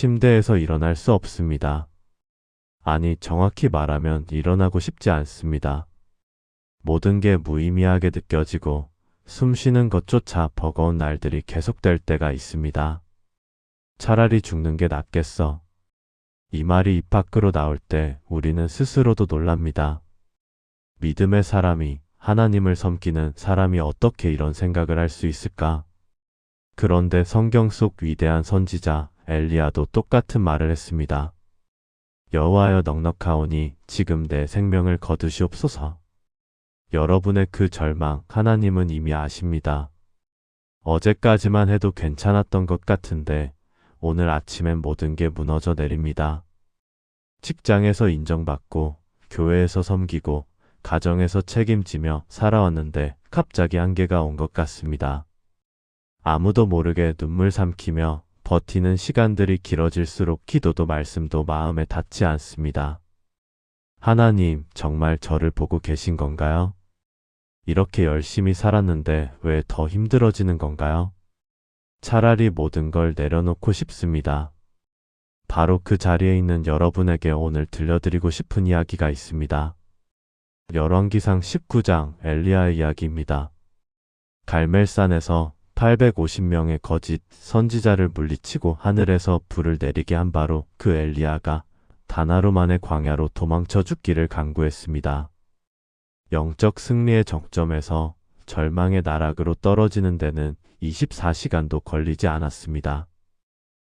침대에서 일어날 수 없습니다. 아니, 정확히 말하면 일어나고 싶지 않습니다. 모든 게 무의미하게 느껴지고 숨 쉬는 것조차 버거운 날들이 계속될 때가 있습니다. 차라리 죽는 게 낫겠어. 이 말이 입 밖으로 나올 때 우리는 스스로도 놀랍니다. 믿음의 사람이, 하나님을 섬기는 사람이 어떻게 이런 생각을 할 수 있을까? 그런데 성경 속 위대한 선지자 엘리야도 똑같은 말을 했습니다. 여호와여, 넉넉하오니 지금 내 생명을 거두시옵소서. 여러분의 그 절망 하나님은 이미 아십니다. 어제까지만 해도 괜찮았던 것 같은데 오늘 아침엔 모든 게 무너져 내립니다. 직장에서 인정받고 교회에서 섬기고 가정에서 책임지며 살아왔는데 갑자기 한계가 온 것 같습니다. 아무도 모르게 눈물 삼키며 버티는 시간들이 길어질수록 기도도 말씀도 마음에 닿지 않습니다. 하나님, 정말 저를 보고 계신 건가요? 이렇게 열심히 살았는데 왜 더 힘들어지는 건가요? 차라리 모든 걸 내려놓고 싶습니다. 바로 그 자리에 있는 여러분에게 오늘 들려드리고 싶은 이야기가 있습니다. 열왕기상 19장 엘리야의 이야기입니다. 갈멜산에서 850명의 거짓 선지자를 물리치고 하늘에서 불을 내리게 한 바로 그 엘리야가 단 하루 만에 광야로 도망쳐 죽기를 간구했습니다. 영적 승리의 정점에서 절망의 나락으로 떨어지는 데는 24시간도 걸리지 않았습니다.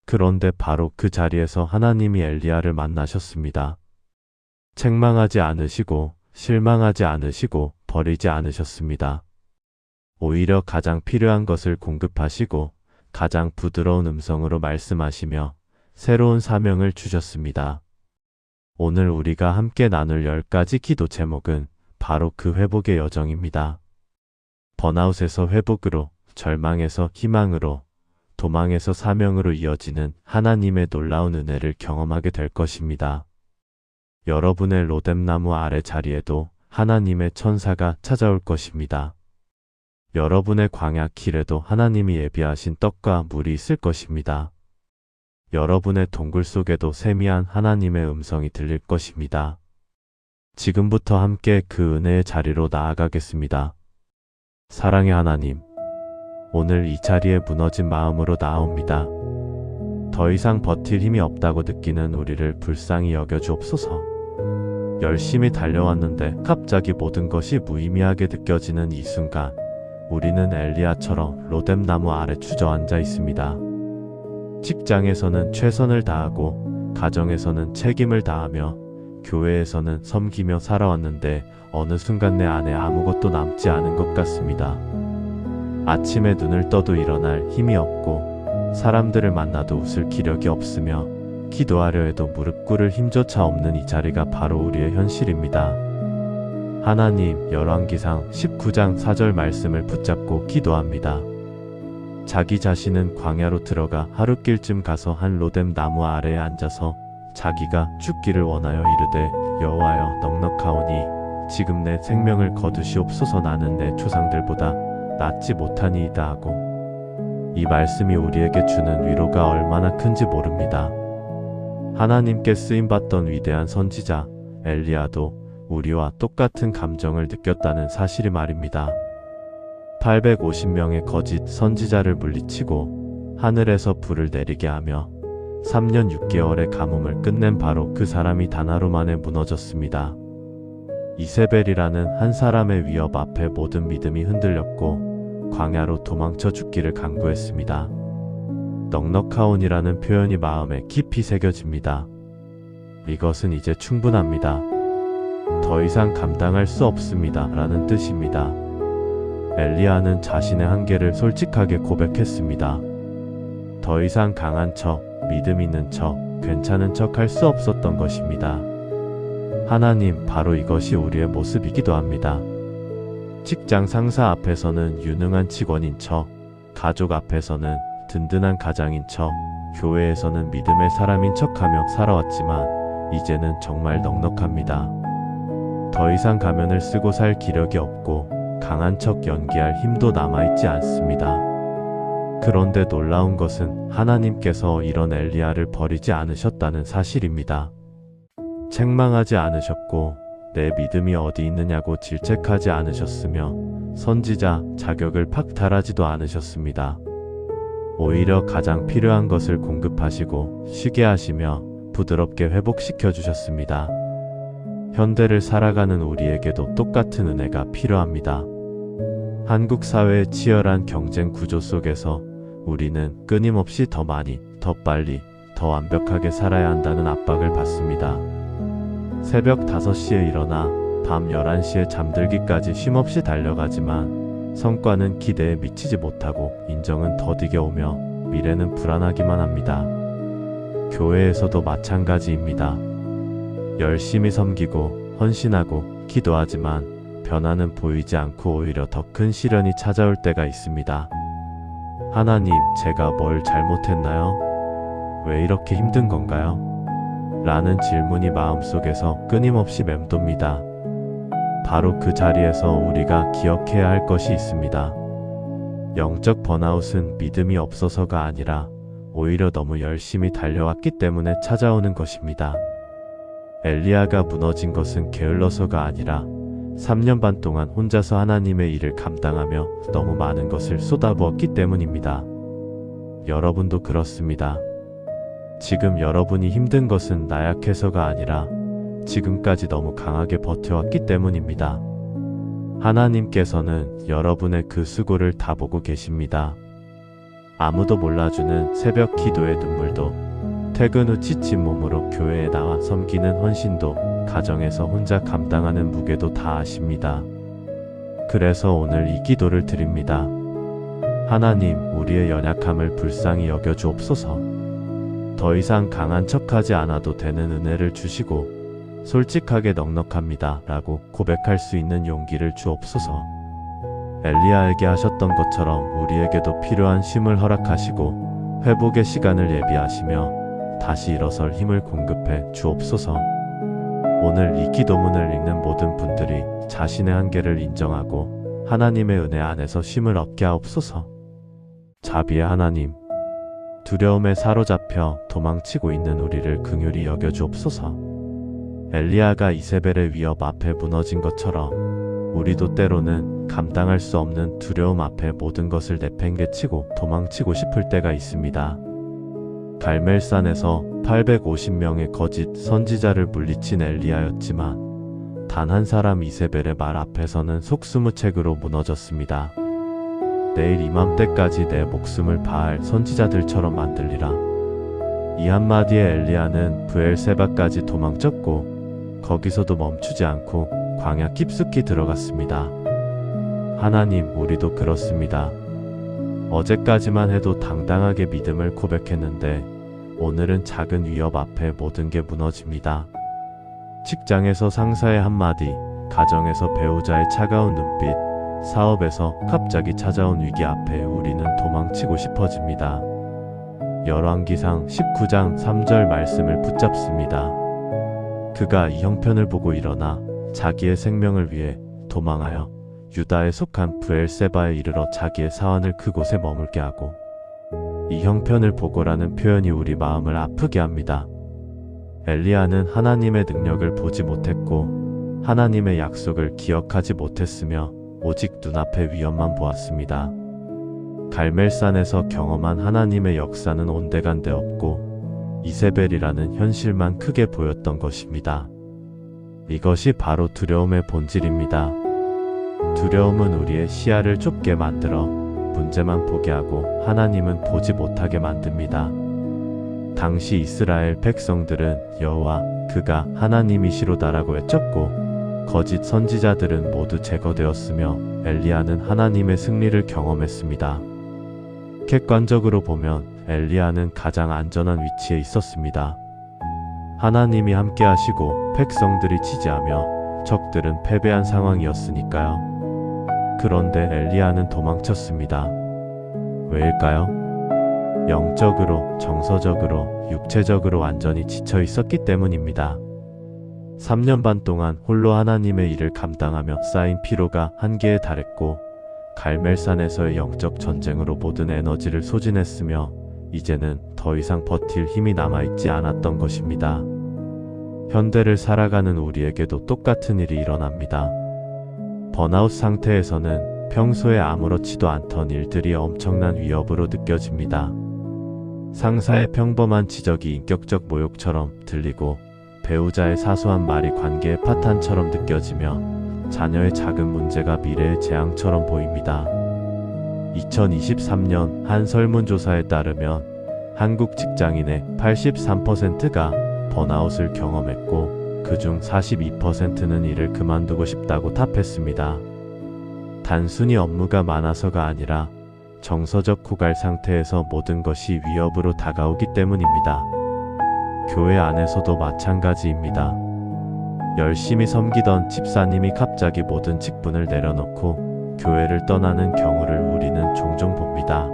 그런데 바로 그 자리에서 하나님이 엘리야를 만나셨습니다. 책망하지 않으시고 실망하지 않으시고 버리지 않으셨습니다. 오히려 가장 필요한 것을 공급하시고 가장 부드러운 음성으로 말씀하시며 새로운 사명을 주셨습니다. 오늘 우리가 함께 나눌 10가지 기도 제목은 바로 그 회복의 여정입니다. 번아웃에서 회복으로, 절망에서 희망으로, 도망에서 사명으로 이어지는 하나님의 놀라운 은혜를 경험하게 될 것입니다. 여러분의 로뎀나무 아래 자리에도 하나님의 천사가 찾아올 것입니다. 여러분의 광야 길에도 하나님이 예비하신 떡과 물이 있을 것입니다. 여러분의 동굴 속에도 세미한 하나님의 음성이 들릴 것입니다. 지금부터 함께 그 은혜의 자리로 나아가겠습니다. 사랑의 하나님, 오늘 이 자리에 무너진 마음으로 나아옵니다. 더 이상 버틸 힘이 없다고 느끼는 우리를 불쌍히 여겨주옵소서. 열심히 달려왔는데 갑자기 모든 것이 무의미하게 느껴지는 이 순간, 우리는 엘리야처럼 로뎀나무 아래 주저앉아 있습니다. 직장에서는 최선을 다하고 가정에서는 책임을 다하며 교회에서는 섬기며 살아왔는데 어느 순간 내 안에 아무것도 남지 않은 것 같습니다. 아침에 눈을 떠도 일어날 힘이 없고 사람들을 만나도 웃을 기력이 없으며 기도하려 해도 무릎 꿇을 힘조차 없는 이 자리가 바로 우리의 현실입니다. 하나님, 열왕기상 19장 4절 말씀을 붙잡고 기도합니다. 자기 자신은 광야로 들어가 하룻길쯤 가서 한 로뎀나무 아래에 앉아서 자기가 죽기를 원하여 이르되 여호와여, 넉넉하오니 지금 내 생명을 거두시옵소서. 나는 내 조상들보다 낫지 못하니이다 하고, 이 말씀이 우리에게 주는 위로가 얼마나 큰지 모릅니다. 하나님께 쓰임받던 위대한 선지자 엘리야도 우리와 똑같은 감정을 느꼈다는 사실이 말입니다. 850명의 거짓 선지자를 물리치고 하늘에서 불을 내리게 하며 3년 6개월의 가뭄을 끝낸 바로 그 사람이 단 하루 만에 무너졌습니다. 이세벨이라는 한 사람의 위협 앞에 모든 믿음이 흔들렸고 광야로 도망쳐 죽기를 간구했습니다. 넉넉하온이라는 표현이 마음에 깊이 새겨집니다. 이것은 이제 충분합니다. 더 이상 감당할 수 없습니다. 라는 뜻입니다. 엘리야는 자신의 한계를 솔직하게 고백했습니다. 더 이상 강한 척, 믿음 있는 척, 괜찮은 척 할 수 없었던 것입니다. 하나님, 바로 이것이 우리의 모습이기도 합니다. 직장 상사 앞에서는 유능한 직원인 척, 가족 앞에서는 든든한 가장인 척, 교회에서는 믿음의 사람인 척하며 살아왔지만 이제는 정말 넉넉합니다. 더 이상 가면을 쓰고 살 기력이 없고 강한 척 연기할 힘도 남아있지 않습니다. 그런데 놀라운 것은 하나님께서 이런 엘리야를 버리지 않으셨다는 사실입니다. 책망하지 않으셨고 내 믿음이 어디 있느냐고 질책하지 않으셨으며 선지자 자격을 박탈하지도 않으셨습니다. 오히려 가장 필요한 것을 공급하시고 쉬게 하시며 부드럽게 회복시켜 주셨습니다. 현대를 살아가는 우리에게도 똑같은 은혜가 필요합니다. 한국 사회의 치열한 경쟁 구조 속에서 우리는 끊임없이 더 많이, 더 빨리, 더 완벽하게 살아야 한다는 압박을 받습니다. 새벽 5시에 일어나 밤 11시에 잠들기까지 쉼없이 달려가지만 성과는 기대에 미치지 못하고 인정은 더디게 오며 미래는 불안하기만 합니다. 교회에서도 마찬가지입니다. 열심히 섬기고 헌신하고 기도하지만 변화는 보이지 않고 오히려 더 큰 시련이 찾아올 때가 있습니다. 하나님, 제가 뭘 잘못했나요? 왜 이렇게 힘든 건가요? 라는 질문이 마음속에서 끊임없이 맴돕니다. 바로 그 자리에서 우리가 기억해야 할 것이 있습니다. 영적 번아웃은 믿음이 없어서가 아니라 오히려 너무 열심히 달려왔기 때문에 찾아오는 것입니다. 엘리야가 무너진 것은 게을러서가 아니라 3년 반 동안 혼자서 하나님의 일을 감당하며 너무 많은 것을 쏟아부었기 때문입니다. 여러분도 그렇습니다. 지금 여러분이 힘든 것은 나약해서가 아니라 지금까지 너무 강하게 버텨왔기 때문입니다. 하나님께서는 여러분의 그 수고를 다 보고 계십니다. 아무도 몰라주는 새벽 기도의 눈물도, 퇴근 후 지친 몸으로 교회에 나와 섬기는 헌신도, 가정에서 혼자 감당하는 무게도 다 아십니다. 그래서 오늘 이 기도를 드립니다. 하나님, 우리의 연약함을 불쌍히 여겨주옵소서. 더 이상 강한 척하지 않아도 되는 은혜를 주시고 솔직하게 넉넉합니다 라고 고백할 수 있는 용기를 주옵소서. 엘리야에게 하셨던 것처럼 우리에게도 필요한 쉼을 허락하시고 회복의 시간을 예비하시며 다시 일어설 힘을 공급해 주옵소서. 오늘 이 기도문을 읽는 모든 분들이 자신의 한계를 인정하고 하나님의 은혜 안에서 쉼을 얻게 하옵소서. 자비의 하나님, 두려움에 사로잡혀 도망치고 있는 우리를 긍휼히 여겨주옵소서. 엘리야가 이세벨의 위협 앞에 무너진 것처럼 우리도 때로는 감당할 수 없는 두려움 앞에 모든 것을 내팽개치고 도망치고 싶을 때가 있습니다. 갈멜산에서 850명의 거짓 선지자를 물리친 엘리야였지만 단 한 사람 이세벨의 말 앞에서는 속수무책으로 무너졌습니다. 내일 이맘때까지 내 목숨을 바알 선지자들처럼 만들리라. 이 한마디에 엘리야는 브엘세바까지 도망쳤고 거기서도 멈추지 않고 광야 깊숙이 들어갔습니다. 하나님, 우리도 그렇습니다. 어제까지만 해도 당당하게 믿음을 고백했는데 오늘은 작은 위협 앞에 모든 게 무너집니다. 직장에서 상사의 한마디, 가정에서 배우자의 차가운 눈빛, 사업에서 갑자기 찾아온 위기 앞에 우리는 도망치고 싶어집니다. 열왕기상 19장 3절 말씀을 붙잡습니다. 그가 이 형편을 보고 일어나 자기의 생명을 위해 도망하여 유다에 속한 브엘세바에 이르러 자기의 사환을 그곳에 머물게 하고, 이 형편을 보고라는 표현이 우리 마음을 아프게 합니다. 엘리야는 하나님의 능력을 보지 못했고 하나님의 약속을 기억하지 못했으며 오직 눈앞의 위험만 보았습니다. 갈멜산에서 경험한 하나님의 역사는 온데간데 없고 이세벨이라는 현실만 크게 보였던 것입니다. 이것이 바로 두려움의 본질입니다. 두려움은 우리의 시야를 좁게 만들어 문제만 보게 하고 하나님은 보지 못하게 만듭니다. 당시 이스라엘 백성들은 여호와 그가 하나님이시로다라고 외쳤고 거짓 선지자들은 모두 제거되었으며 엘리야는 하나님의 승리를 경험했습니다. 객관적으로 보면 엘리야는 가장 안전한 위치에 있었습니다. 하나님이 함께 하시고 백성들이 지지하며 적들은 패배한 상황이었으니까요. 그런데 엘리야는 도망쳤습니다. 왜일까요? 영적으로, 정서적으로, 육체적으로 완전히 지쳐 있었기 때문입니다. 3년 반 동안 홀로 하나님의 일을 감당하며 쌓인 피로가 한계에 달했고 갈멜산에서의 영적 전쟁으로 모든 에너지를 소진했으며 이제는 더 이상 버틸 힘이 남아있지 않았던 것입니다. 현대를 살아가는 우리에게도 똑같은 일이 일어납니다. 번아웃 상태에서는 평소에 아무렇지도 않던 일들이 엄청난 위협으로 느껴집니다. 상사의 평범한 지적이 인격적 모욕처럼 들리고 배우자의 사소한 말이 관계의 파탄처럼 느껴지며 자녀의 작은 문제가 미래의 재앙처럼 보입니다. 2023년 한 설문조사에 따르면 한국 직장인의 83%가 번아웃을 경험했고 그중 42%는 일을 그만두고 싶다고 답했습니다. 단순히 업무가 많아서가 아니라 정서적 고갈 상태에서 모든 것이 위협으로 다가오기 때문입니다. 교회 안에서도 마찬가지입니다. 열심히 섬기던 집사님이 갑자기 모든 직분을 내려놓고 교회를 떠나는 경우를 우리는 종종 봅니다.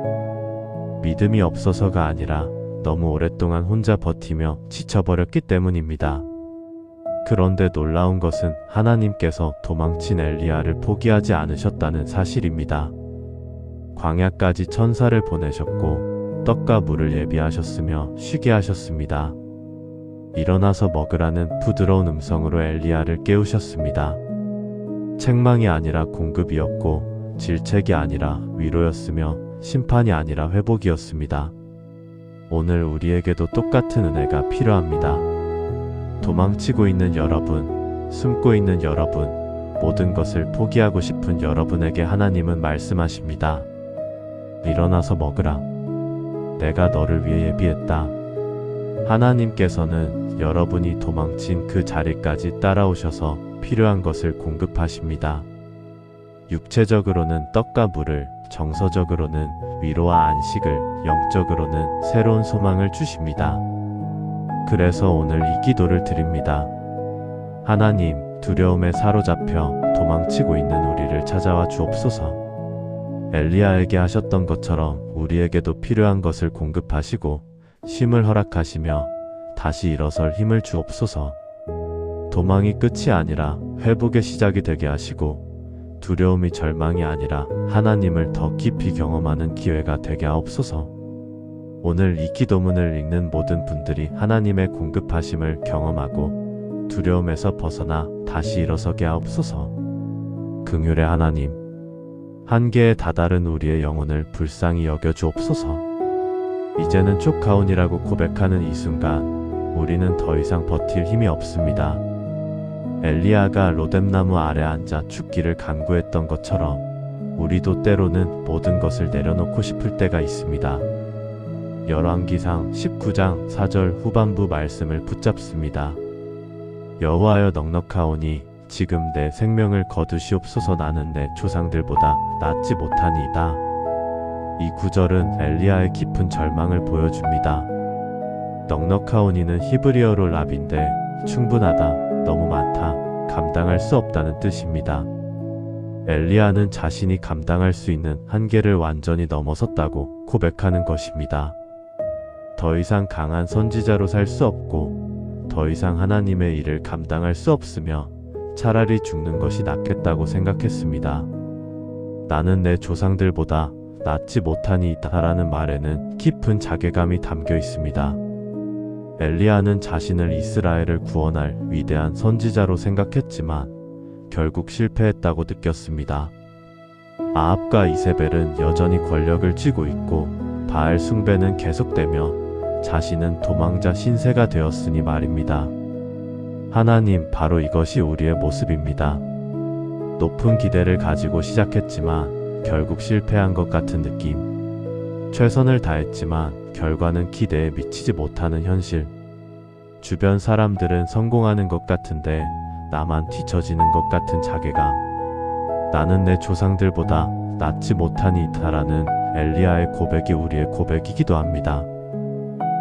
믿음이 없어서가 아니라 너무 오랫동안 혼자 버티며 지쳐버렸기 때문입니다. 그런데 놀라운 것은 하나님께서 도망친 엘리야를 포기하지 않으셨다는 사실입니다. 광야까지 천사를 보내셨고 떡과 물을 예비하셨으며 쉬게 하셨습니다. 일어나서 먹으라는 부드러운 음성으로 엘리야를 깨우셨습니다. 책망이 아니라 공급이었고 질책이 아니라 위로였으며 심판이 아니라 회복이었습니다. 오늘 우리에게도 똑같은 은혜가 필요합니다. 도망치고 있는 여러분, 숨고 있는 여러분, 모든 것을 포기하고 싶은 여러분에게 하나님은 말씀하십니다. 일어나서 먹으라. 내가 너를 위해 예비했다. 하나님께서는 여러분이 도망친 그 자리까지 따라오셔서 필요한 것을 공급하십니다. 육체적으로는 떡과 물을, 정서적으로는 위로와 안식을, 영적으로는 새로운 소망을 주십니다. 그래서 오늘 이 기도를 드립니다. 하나님, 두려움에 사로잡혀 도망치고 있는 우리를 찾아와 주옵소서. 엘리야에게 하셨던 것처럼 우리에게도 필요한 것을 공급하시고 쉼을 허락하시며 다시 일어설 힘을 주옵소서. 도망이 끝이 아니라 회복의 시작이 되게 하시고 두려움이 절망이 아니라 하나님을 더 깊이 경험하는 기회가 되게 하옵소서. 오늘 이 기도문을 읽는 모든 분들이 하나님의 공급하심을 경험하고 두려움에서 벗어나 다시 일어서게 하옵소서. 긍휼의 하나님, 한계에 다다른 우리의 영혼을 불쌍히 여겨 주옵소서. 이제는 쫓가온이라고 고백하는 이 순간 우리는 더 이상 버틸 힘이 없습니다. 엘리야가 로뎀나무 아래 앉아 죽기를 간구했던 것처럼 우리도 때로는 모든 것을 내려놓고 싶을 때가 있습니다. 열왕기상 19장 4절 후반부 말씀을 붙잡습니다. 여호와여 넉넉하오니 지금 내 생명을 거두시옵소서. 나는 내 조상들보다 낫지 못하니이다. 이 구절은 엘리야의 깊은 절망을 보여줍니다. 넉넉하오니는 히브리어로 랍인데 충분하다, 너무 많다, 감당할 수 없다는 뜻입니다. 엘리야는 자신이 감당할 수 있는 한계를 완전히 넘어섰다고 고백하는 것입니다. 더 이상 강한 선지자로 살 수 없고 더 이상 하나님의 일을 감당할 수 없으며 차라리 죽는 것이 낫겠다고 생각했습니다. 나는 내 조상들보다 낫지 못하니이다라는 말에는 깊은 자괴감이 담겨 있습니다. 엘리야는 자신을 이스라엘을 구원할 위대한 선지자로 생각했지만 결국 실패했다고 느꼈습니다. 아합과 이세벨은 여전히 권력을 쥐고 있고 바알 숭배는 계속되며 자신은 도망자 신세가 되었으니 말입니다. 하나님, 바로 이것이 우리의 모습입니다. 높은 기대를 가지고 시작했지만 결국 실패한 것 같은 느낌. 최선을 다했지만 결과는 기대에 미치지 못하는 현실. 주변 사람들은 성공하는 것 같은데 나만 뒤처지는 것 같은 자괴감. 나는 내 조상들보다 낫지 못하니이다라는 엘리야의 고백이 우리의 고백이기도 합니다.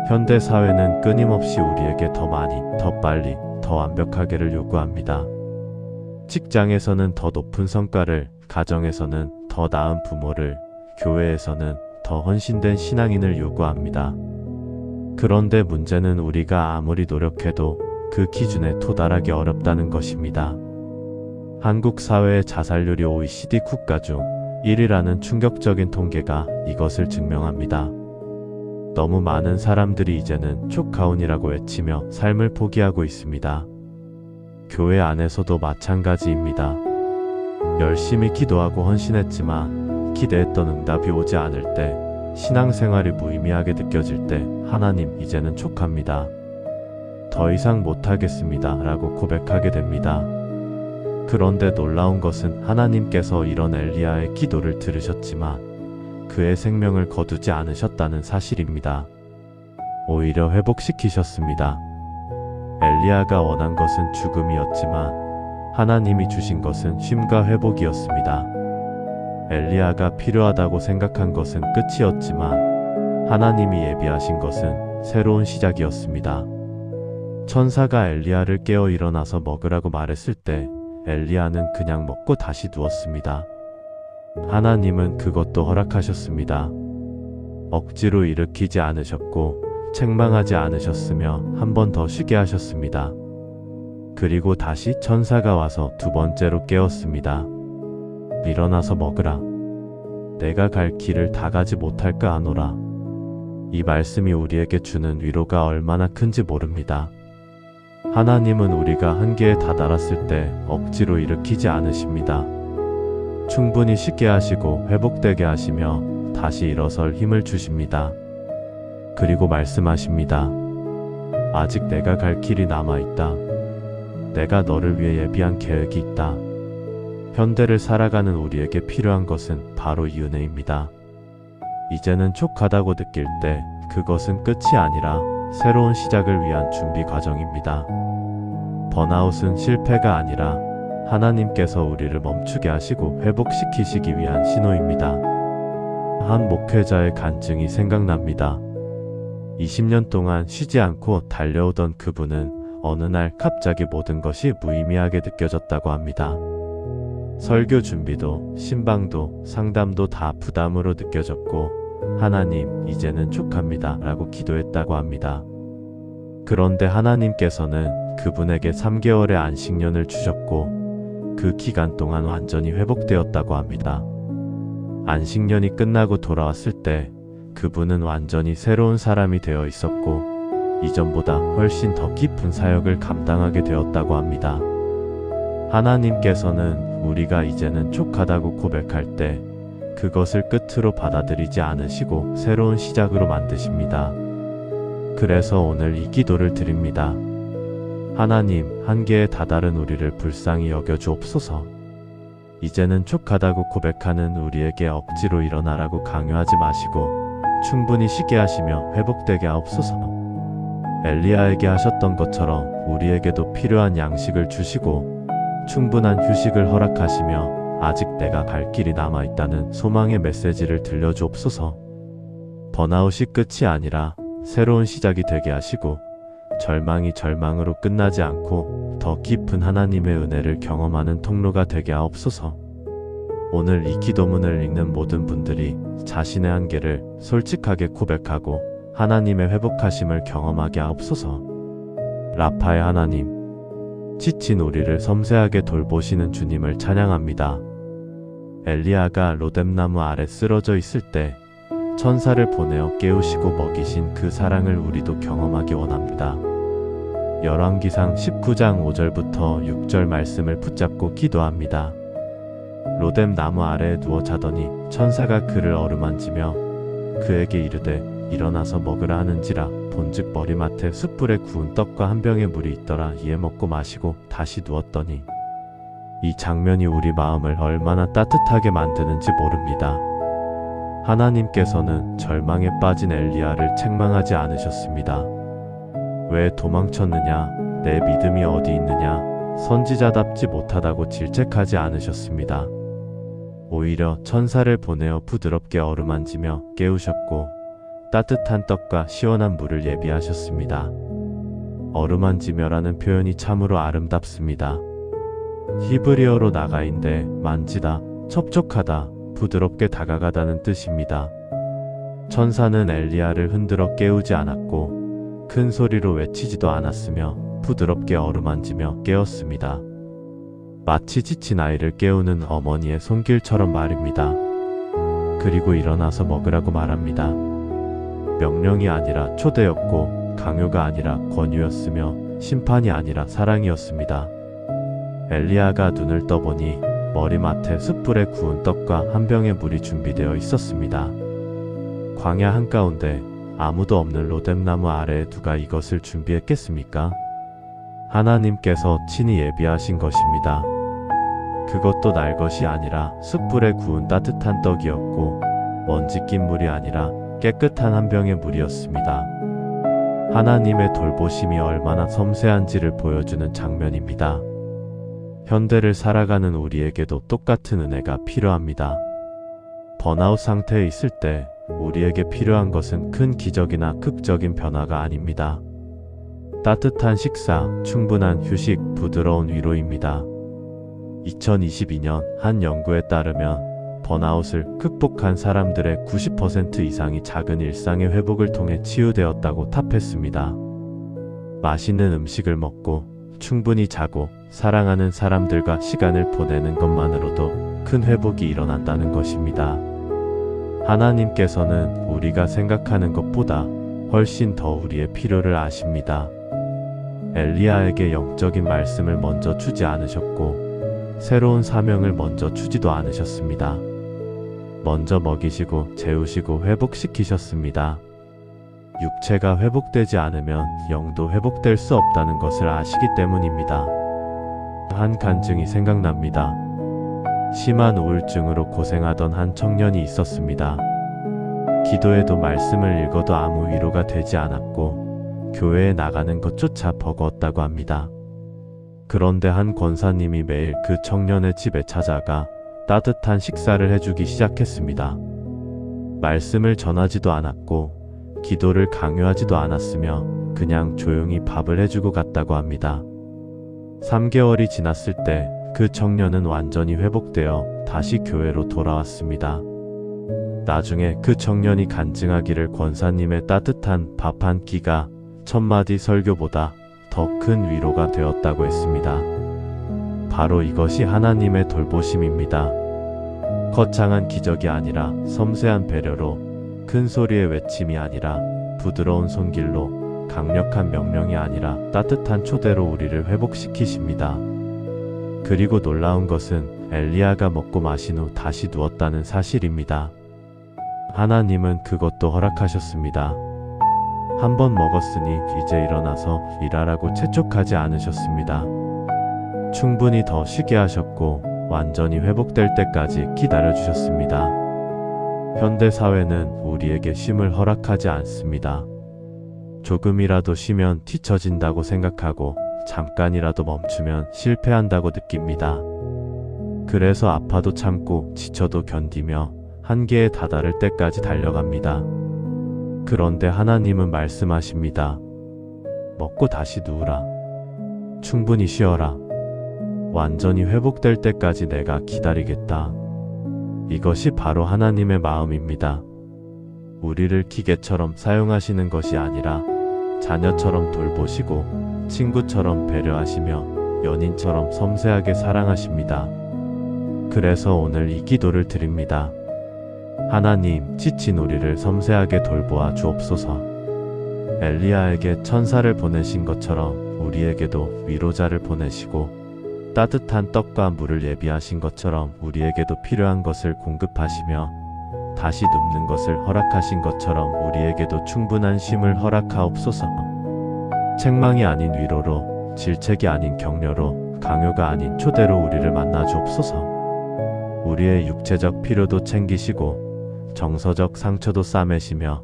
현대 사회는 끊임없이 우리에게 더 많이, 더 빨리, 더 완벽하게를 요구합니다. 직장에서는 더 높은 성과를, 가정에서는 더 나은 부모를, 교회에서는 더 헌신된 신앙인을 요구합니다. 그런데 문제는 우리가 아무리 노력해도 그 기준에 도달하기 어렵다는 것입니다. 한국 사회의 자살률이 OECD 국가 중 1이라는 충격적인 통계가 이것을 증명합니다. 너무 많은 사람들이 이제는 촉가온이라고 외치며 삶을 포기하고 있습니다. 교회 안에서도 마찬가지입니다. 열심히 기도하고 헌신했지만 기대했던 응답이 오지 않을 때, 신앙생활이 무의미하게 느껴질 때 하나님 이제는 촉합니다. 더 이상 못하겠습니다 라고 고백하게 됩니다. 그런데 놀라운 것은 하나님께서 이런 엘리야의 기도를 들으셨지만 그의 생명을 거두지 않으셨다는 사실입니다. 오히려 회복시키셨습니다. 엘리야가 원한 것은 죽음이었지만 하나님이 주신 것은 쉼과 회복이었습니다. 엘리야가 필요하다고 생각한 것은 끝이었지만 하나님이 예비하신 것은 새로운 시작이었습니다. 천사가 엘리야를 깨워 일어나서 먹으라고 말했을 때 엘리야는 그냥 먹고 다시 누웠습니다. 하나님은 그것도 허락하셨습니다. 억지로 일으키지 않으셨고 책망하지 않으셨으며 한 번 더 쉬게 하셨습니다. 그리고 다시 천사가 와서 두 번째로 깨웠습니다. 일어나서 먹으라. 내가 갈 길을 다 가지 못할까 하노라. 이 말씀이 우리에게 주는 위로가 얼마나 큰지 모릅니다. 하나님은 우리가 한계에 다다랐을 때 억지로 일으키지 않으십니다. 충분히 쉽게 하시고 회복되게 하시며 다시 일어설 힘을 주십니다. 그리고 말씀하십니다. 아직 내가 갈 길이 남아있다. 내가 너를 위해 예비한 계획이 있다. 현대를 살아가는 우리에게 필요한 것은 바로 이 은혜입니다. 이제는 촉하다고 느낄 때 그것은 끝이 아니라 새로운 시작을 위한 준비 과정입니다. 번아웃은 실패가 아니라 하나님께서 우리를 멈추게 하시고 회복시키시기 위한 신호입니다. 한 목회자의 간증이 생각납니다. 20년 동안 쉬지 않고 달려오던 그분은 어느 날 갑자기 모든 것이 무의미하게 느껴졌다고 합니다. 설교 준비도, 신방도, 상담도 다 부담으로 느껴졌고 하나님 이제는 촉합니다 라고 기도했다고 합니다. 그런데 하나님께서는 그분에게 3개월의 안식년을 주셨고 그 기간 동안 완전히 회복되었다고 합니다. 안식년이 끝나고 돌아왔을 때 그분은 완전히 새로운 사람이 되어 있었고 이전보다 훨씬 더 깊은 사역을 감당하게 되었다고 합니다. 하나님께서는 우리가 이제는 촉하다고 고백할 때 그것을 끝으로 받아들이지 않으시고 새로운 시작으로 만드십니다. 그래서 오늘 이 기도를 드립니다. 하나님, 한계에 다다른 우리를 불쌍히 여겨주옵소서. 이제는 촉하다고 고백하는 우리에게 억지로 일어나라고 강요하지 마시고 충분히 쉬게 하시며 회복되게 하옵소서. 엘리야에게 하셨던 것처럼 우리에게도 필요한 양식을 주시고 충분한 휴식을 허락하시며 아직 내가 갈 길이 남아있다는 소망의 메시지를 들려주옵소서. 번아웃이 끝이 아니라 새로운 시작이 되게 하시고 절망이 절망으로 끝나지 않고 더 깊은 하나님의 은혜를 경험하는 통로가 되게 하옵소서. 오늘 이 기도문을 읽는 모든 분들이 자신의 한계를 솔직하게 고백하고 하나님의 회복하심을 경험하게 하옵소서. 라파의 하나님, 지친 우리를 섬세하게 돌보시는 주님을 찬양합니다. 엘리야가 로뎀나무 아래 쓰러져 있을 때 천사를 보내어 깨우시고 먹이신 그 사랑을 우리도 경험하기 원합니다. 열왕기상 19장 5절부터 6절 말씀을 붙잡고 기도합니다. 로뎀나무 아래에 누워 자더니 천사가 그를 어루만지며 그에게 이르되 일어나서 먹으라 하는지라. 본즉 머리맡에 숯불에 구운 떡과 한 병의 물이 있더라. 이에 먹고 마시고 다시 누웠더니. 이 장면이 우리 마음을 얼마나 따뜻하게 만드는지 모릅니다. 하나님께서는 절망에 빠진 엘리야를 책망하지 않으셨습니다. 왜 도망쳤느냐? 내 믿음이 어디 있느냐? 선지자답지 못하다고 질책하지 않으셨습니다. 오히려 천사를 보내어 부드럽게 어루만지며 깨우셨고 따뜻한 떡과 시원한 물을 예비하셨습니다. 어루만지며라는 표현이 참으로 아름답습니다. 히브리어로 나가인데 만지다, 접촉하다, 부드럽게 다가가다는 뜻입니다. 천사는 엘리야를 흔들어 깨우지 않았고 큰 소리로 외치지도 않았으며 부드럽게 어루만지며 깨웠습니다. 마치 지친 아이를 깨우는 어머니의 손길처럼 말입니다. 그리고 일어나서 먹으라고 말합니다. 명령이 아니라 초대였고 강요가 아니라 권유였으며 심판이 아니라 사랑이었습니다. 엘리야가 눈을 떠보니 머리맡에 숯불에 구운 떡과 한 병의 물이 준비되어 있었습니다. 광야 한가운데 아무도 없는 로뎀나무 아래에 누가 이것을 준비했겠습니까? 하나님께서 친히 예비하신 것입니다. 그것도 날 것이 아니라 숯불에 구운 따뜻한 떡이었고 먼지 낀 물이 아니라 깨끗한 한 병의 물이었습니다. 하나님의 돌보심이 얼마나 섬세한지를 보여주는 장면입니다. 현대를 살아가는 우리에게도 똑같은 은혜가 필요합니다. 번아웃 상태에 있을 때 우리에게 필요한 것은 큰 기적이나 극적인 변화가 아닙니다. 따뜻한 식사, 충분한 휴식, 부드러운 위로입니다. 2022년 한 연구에 따르면 번아웃을 극복한 사람들의 90% 이상이 작은 일상의 회복을 통해 치유되었다고 답했습니다. 맛있는 음식을 먹고 충분히 자고 사랑하는 사람들과 시간을 보내는 것만으로도 큰 회복이 일어난다는 것입니다. 하나님께서는 우리가 생각하는 것보다 훨씬 더 우리의 필요를 아십니다. 엘리야에게 영적인 말씀을 먼저 주지 않으셨고 새로운 사명을 먼저 주지도 않으셨습니다. 먼저 먹이시고 재우시고 회복시키셨습니다. 육체가 회복되지 않으면 영도 회복될 수 없다는 것을 아시기 때문입니다. 한 간증이 생각납니다. 심한 우울증으로 고생하던 한 청년이 있었습니다. 기도해도 말씀을 읽어도 아무 위로가 되지 않았고 교회에 나가는 것조차 버거웠다고 합니다. 그런데 한 권사님이 매일 그 청년의 집에 찾아가 따뜻한 식사를 해주기 시작했습니다. 말씀을 전하지도 않았고 기도를 강요하지도 않았으며 그냥 조용히 밥을 해주고 갔다고 합니다. 3개월이 지났을 때 그 청년은 완전히 회복되어 다시 교회로 돌아왔습니다. 나중에 그 청년이 간증하기를 권사님의 따뜻한 밥 한 끼가 1000마디 설교보다 더 큰 위로가 되었다고 했습니다. 바로 이것이 하나님의 돌보심입니다. 거창한 기적이 아니라 섬세한 배려로, 큰 소리의 외침이 아니라 부드러운 손길로, 강력한 명령이 아니라 따뜻한 초대로 우리를 회복시키십니다. 그리고 놀라운 것은 엘리야가 먹고 마신 후 다시 누웠다는 사실입니다. 하나님은 그것도 허락하셨습니다. 한번 먹었으니 이제 일어나서 일하라고 재촉하지 않으셨습니다. 충분히 더 쉬게 하셨고 완전히 회복될 때까지 기다려주셨습니다. 현대사회는 우리에게 쉼을 허락하지 않습니다. 조금이라도 쉬면 뒤처진다고 생각하고 잠깐이라도 멈추면 실패한다고 느낍니다. 그래서 아파도 참고 지쳐도 견디며 한계에 다다를 때까지 달려갑니다. 그런데 하나님은 말씀하십니다. 먹고 다시 누우라. 충분히 쉬어라. 완전히 회복될 때까지 내가 기다리겠다. 이것이 바로 하나님의 마음입니다. 우리를 기계처럼 사용하시는 것이 아니라 자녀처럼 돌보시고 친구처럼 배려하시며 연인처럼 섬세하게 사랑하십니다. 그래서 오늘 이 기도를 드립니다. 하나님, 지친 우리를 섬세하게 돌보아 주옵소서. 엘리야에게 천사를 보내신 것처럼 우리에게도 위로자를 보내시고 따뜻한 떡과 물을 예비하신 것처럼 우리에게도 필요한 것을 공급하시며 다시 눕는 것을 허락하신 것처럼 우리에게도 충분한 쉼을 허락하옵소서. 책망이 아닌 위로로, 질책이 아닌 격려로, 강요가 아닌 초대로 우리를 만나 주옵소서. 우리의 육체적 필요도 챙기시고 정서적 상처도 싸매시며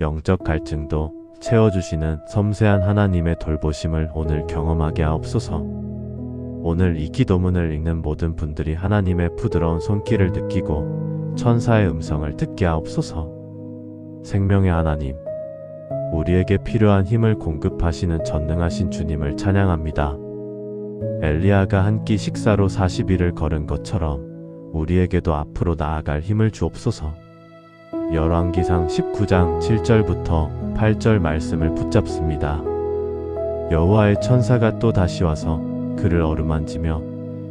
영적 갈증도 채워주시는 섬세한 하나님의 돌보심을 오늘 경험하게 하옵소서. 오늘 이 기도문을 읽는 모든 분들이 하나님의 부드러운 손길을 느끼고 천사의 음성을 듣게 하옵소서. 생명의 하나님, 우리에게 필요한 힘을 공급하시는 전능하신 주님을 찬양합니다. 엘리야가 한 끼 식사로 40일을 걸은 것처럼 우리에게도 앞으로 나아갈 힘을 주옵소서. 열왕기상 19장 7절부터 8절 말씀을 붙잡습니다. 여호와의 천사가 또 다시 와서 그를 어루만지며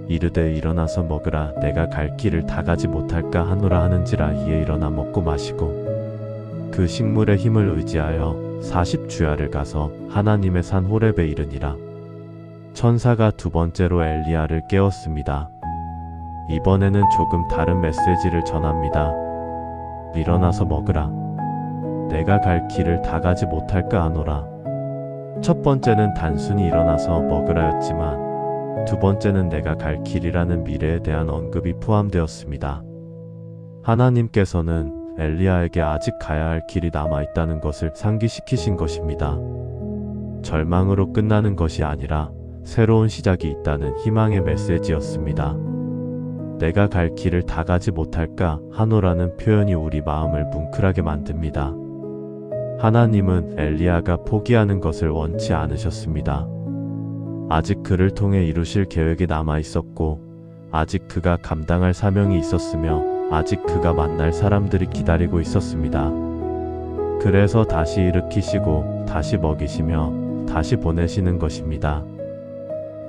이르되 일어나서 먹으라. 내가 갈 길을 다 가지 못할까 하노라 하는지라. 이에 일어나 먹고 마시고 그 식물의 힘을 의지하여 40주야를 가서 하나님의 산 호렙에 이르니라. 천사가 두 번째로 엘리야를 깨웠습니다. 이번에는 조금 다른 메시지를 전합니다. 일어나서 먹으라. 내가 갈 길을 다 가지 못할까 하노라. 첫 번째는 단순히 일어나서 먹으라였지만 두 번째는 내가 갈 길이라는 미래에 대한 언급이 포함되었습니다. 하나님께서는 엘리야에게 아직 가야 할 길이 남아있다는 것을 상기시키신 것입니다. 절망으로 끝나는 것이 아니라 새로운 시작이 있다는 희망의 메시지였습니다. 내가 갈 길을 다 가지 못할까 하노라는 표현이 우리 마음을 뭉클하게 만듭니다. 하나님은 엘리야가 포기하는 것을 원치 않으셨습니다. 아직 그를 통해 이루실 계획이 남아 있었고, 아직 그가 감당할 사명이 있었으며, 아직 그가 만날 사람들이 기다리고 있었습니다. 그래서 다시 일으키시고, 다시 먹이시며, 다시 보내시는 것입니다.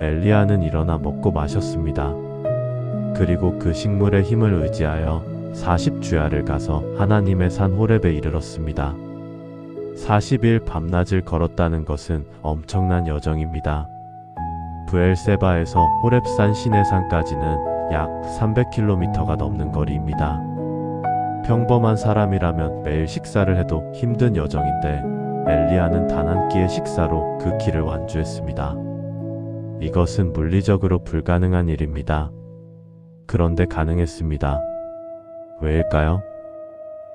엘리야는 일어나 먹고 마셨습니다. 그리고 그 식물의 힘을 의지하여 40주야를 가서 하나님의 산 호렙에 이르렀습니다. 40일 밤낮을 걸었다는 것은 엄청난 여정입니다. 브엘세바에서 호렙산 시내산까지는 약 300km가 넘는 거리입니다. 평범한 사람이라면 매일 식사를 해도 힘든 여정인데 엘리야는 단 한 끼의 식사로 그 길을 완주했습니다. 이것은 물리적으로 불가능한 일입니다. 그런데 가능했습니다. 왜일까요?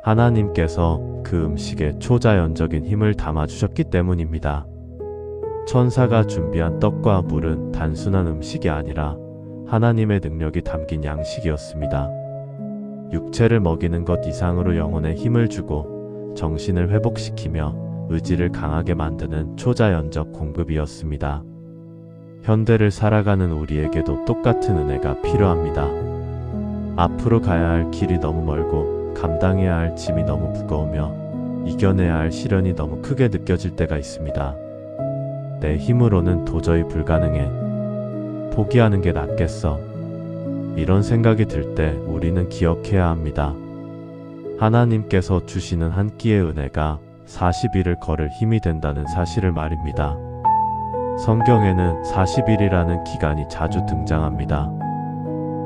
하나님께서 그 음식에 초자연적인 힘을 담아주셨기 때문입니다. 천사가 준비한 떡과 물은 단순한 음식이 아니라 하나님의 능력이 담긴 양식이었습니다. 육체를 먹이는 것 이상으로 영혼에 힘을 주고 정신을 회복시키며 의지를 강하게 만드는 초자연적 공급이었습니다. 현대를 살아가는 우리에게도 똑같은 은혜가 필요합니다. 앞으로 가야 할 길이 너무 멀고 감당해야 할 짐이 너무 무거우며 이겨내야 할 시련이 너무 크게 느껴질 때가 있습니다. 내 힘으로는 도저히 불가능해. 포기하는 게 낫겠어. 이런 생각이 들 때 우리는 기억해야 합니다. 하나님께서 주시는 한 끼의 은혜가 40일을 걸을 힘이 된다는 사실을 말입니다. 성경에는 40일이라는 기간이 자주 등장합니다.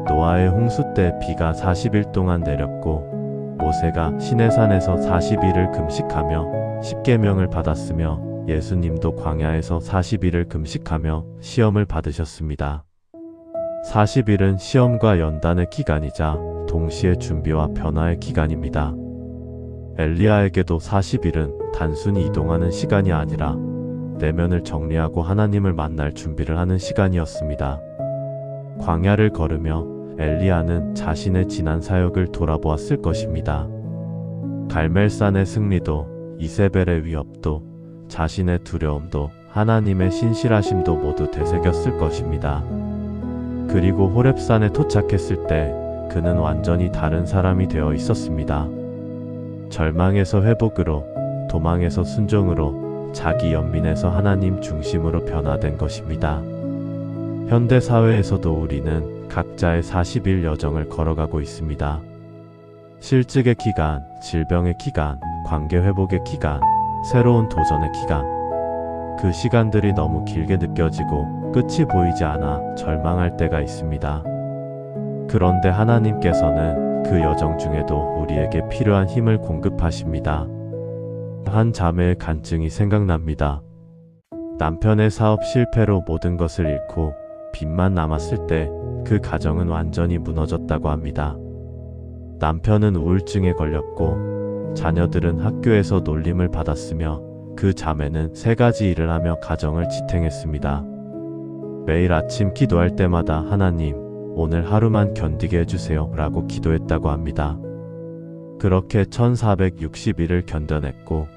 노아의 홍수 때 비가 40일 동안 내렸고 모세가 시내산에서 40일을 금식하며 십계명을 받았으며 예수님도 광야에서 40일을 금식하며 시험을 받으셨습니다. 40일은 시험과 연단의 기간이자 동시에 준비와 변화의 기간입니다. 엘리야에게도 40일은 단순히 이동하는 시간이 아니라 내면을 정리하고 하나님을 만날 준비를 하는 시간이었습니다. 광야를 걸으며 엘리야는 자신의 지난 사역을 돌아보았을 것입니다. 갈멜산의 승리도, 이세벨의 위협도, 자신의 두려움도, 하나님의 신실하심도 모두 되새겼을 것입니다. 그리고 호렙산에 도착했을 때 그는 완전히 다른 사람이 되어 있었습니다. 절망에서 회복으로, 도망에서 순종으로, 자기 연민에서 하나님 중심으로 변화된 것입니다. 현대 사회에서도 우리는 각자의 40일 여정을 걸어가고 있습니다. 실직의 기간, 질병의 기간, 관계 회복의 기간, 새로운 도전의 기간. 그 시간들이 너무 길게 느껴지고 끝이 보이지 않아 절망할 때가 있습니다. 그런데 하나님께서는 그 여정 중에도 우리에게 필요한 힘을 공급하십니다. 한 자매의 간증이 생각납니다. 남편의 사업 실패로 모든 것을 잃고 빚만 남았을 때 그 가정은 완전히 무너졌다고 합니다. 남편은 우울증에 걸렸고 자녀들은 학교에서 놀림을 받았으며 그 자매는 3가지 일을 하며 가정을 지탱했습니다. 매일 아침 기도할 때마다 하나님, 오늘 하루만 견디게 해주세요 라고 기도했다고 합니다. 그렇게 1460일을 견뎌냈고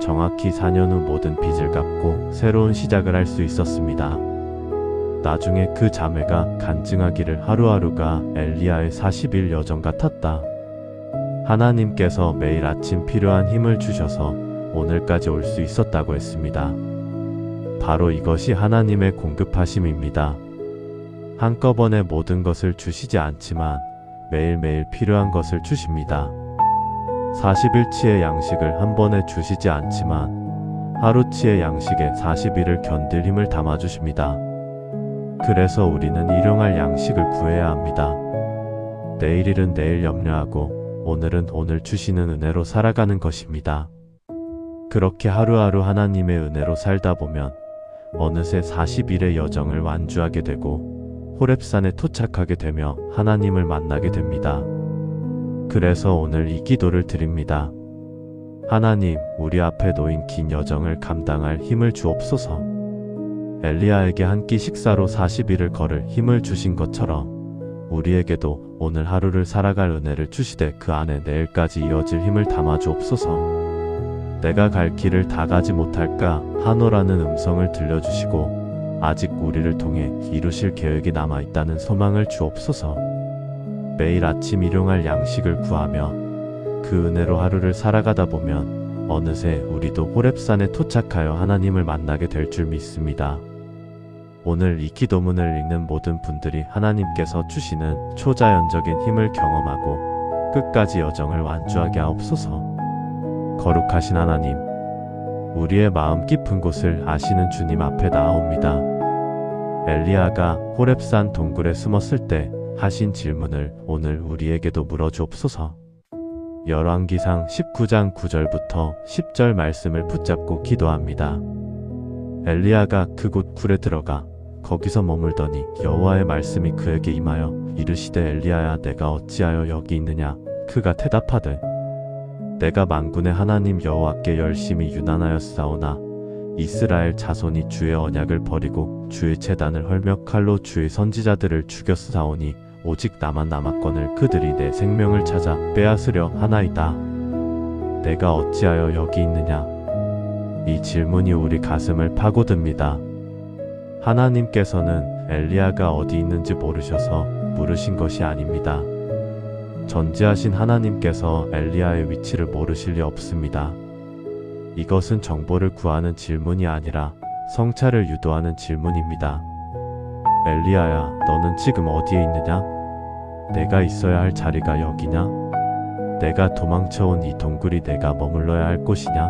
정확히 4년 후 모든 빚을 갚고 새로운 시작을 할 수 있었습니다. 나중에 그 자매가 간증하기를 하루하루가 엘리야의 40일 여정 같았다. 하나님께서 매일 아침 필요한 힘을 주셔서 오늘까지 올 수 있었다고 했습니다. 바로 이것이 하나님의 공급하심입니다. 한꺼번에 모든 것을 주시지 않지만 매일매일 필요한 것을 주십니다. 40일치의 양식을 한 번에 주시지 않지만 하루치의 양식에 40일을 견딜 힘을 담아주십니다. 그래서 우리는 일용할 양식을 구해야 합니다. 내일 일은 내일 염려하고 오늘은 오늘 주시는 은혜로 살아가는 것입니다. 그렇게 하루하루 하나님의 은혜로 살다 보면 어느새 40일의 여정을 완주하게 되고 호렙산에 도착하게 되며 하나님을 만나게 됩니다. 그래서 오늘 이 기도를 드립니다. 하나님, 우리 앞에 놓인 긴 여정을 감당할 힘을 주옵소서. 엘리야에게 한 끼 식사로 40일을 걸을 힘을 주신 것처럼 우리에게도 오늘 하루를 살아갈 은혜를 주시되 그 안에 내일까지 이어질 힘을 담아 주옵소서. 내가 갈 길을 다 가지 못할까 하노라는 음성을 들려주시고 아직 우리를 통해 이루실 계획이 남아있다는 소망을 주옵소서. 매일 아침 일용할 양식을 구하며 그 은혜로 하루를 살아가다 보면 어느새 우리도 호렙산에 도착하여 하나님을 만나게 될 줄 믿습니다. 오늘 이 기도문을 읽는 모든 분들이 하나님께서 주시는 초자연적인 힘을 경험하고 끝까지 여정을 완주하게 하옵소서. 거룩하신 하나님, 우리의 마음 깊은 곳을 아시는 주님 앞에 나아옵니다. 엘리야가 호렙산 동굴에 숨었을 때 하신 질문을 오늘 우리에게도 물어주옵소서. 열왕기상 19장 9절부터 10절 말씀을 붙잡고 기도합니다. 엘리야가 그곳 굴에 들어가 거기서 머물더니 여호와의 말씀이 그에게 임하여 이르시되 엘리야야, 내가 어찌하여 여기 있느냐? 그가 대답하되 내가 만군의 하나님 여호와께 열심히 유난하였사오나 이스라엘 자손이 주의 언약을 버리고 주의 제단을 헐며 칼로 주의 선지자들을 죽였사오니 오직 나만 남았거늘 그들이 내 생명을 찾아 빼앗으려 하나이다. 내가 어찌하여 여기 있느냐? 이 질문이 우리 가슴을 파고듭니다. 하나님께서는 엘리야가 어디 있는지 모르셔서 물으신 것이 아닙니다. 전지하신 하나님께서 엘리야의 위치를 모르실 리 없습니다. 이것은 정보를 구하는 질문이 아니라 성찰을 유도하는 질문입니다. 엘리야야, 너는 지금 어디에 있느냐? 내가 있어야 할 자리가 여기냐? 내가 도망쳐온 이 동굴이 내가 머물러야 할 곳이냐?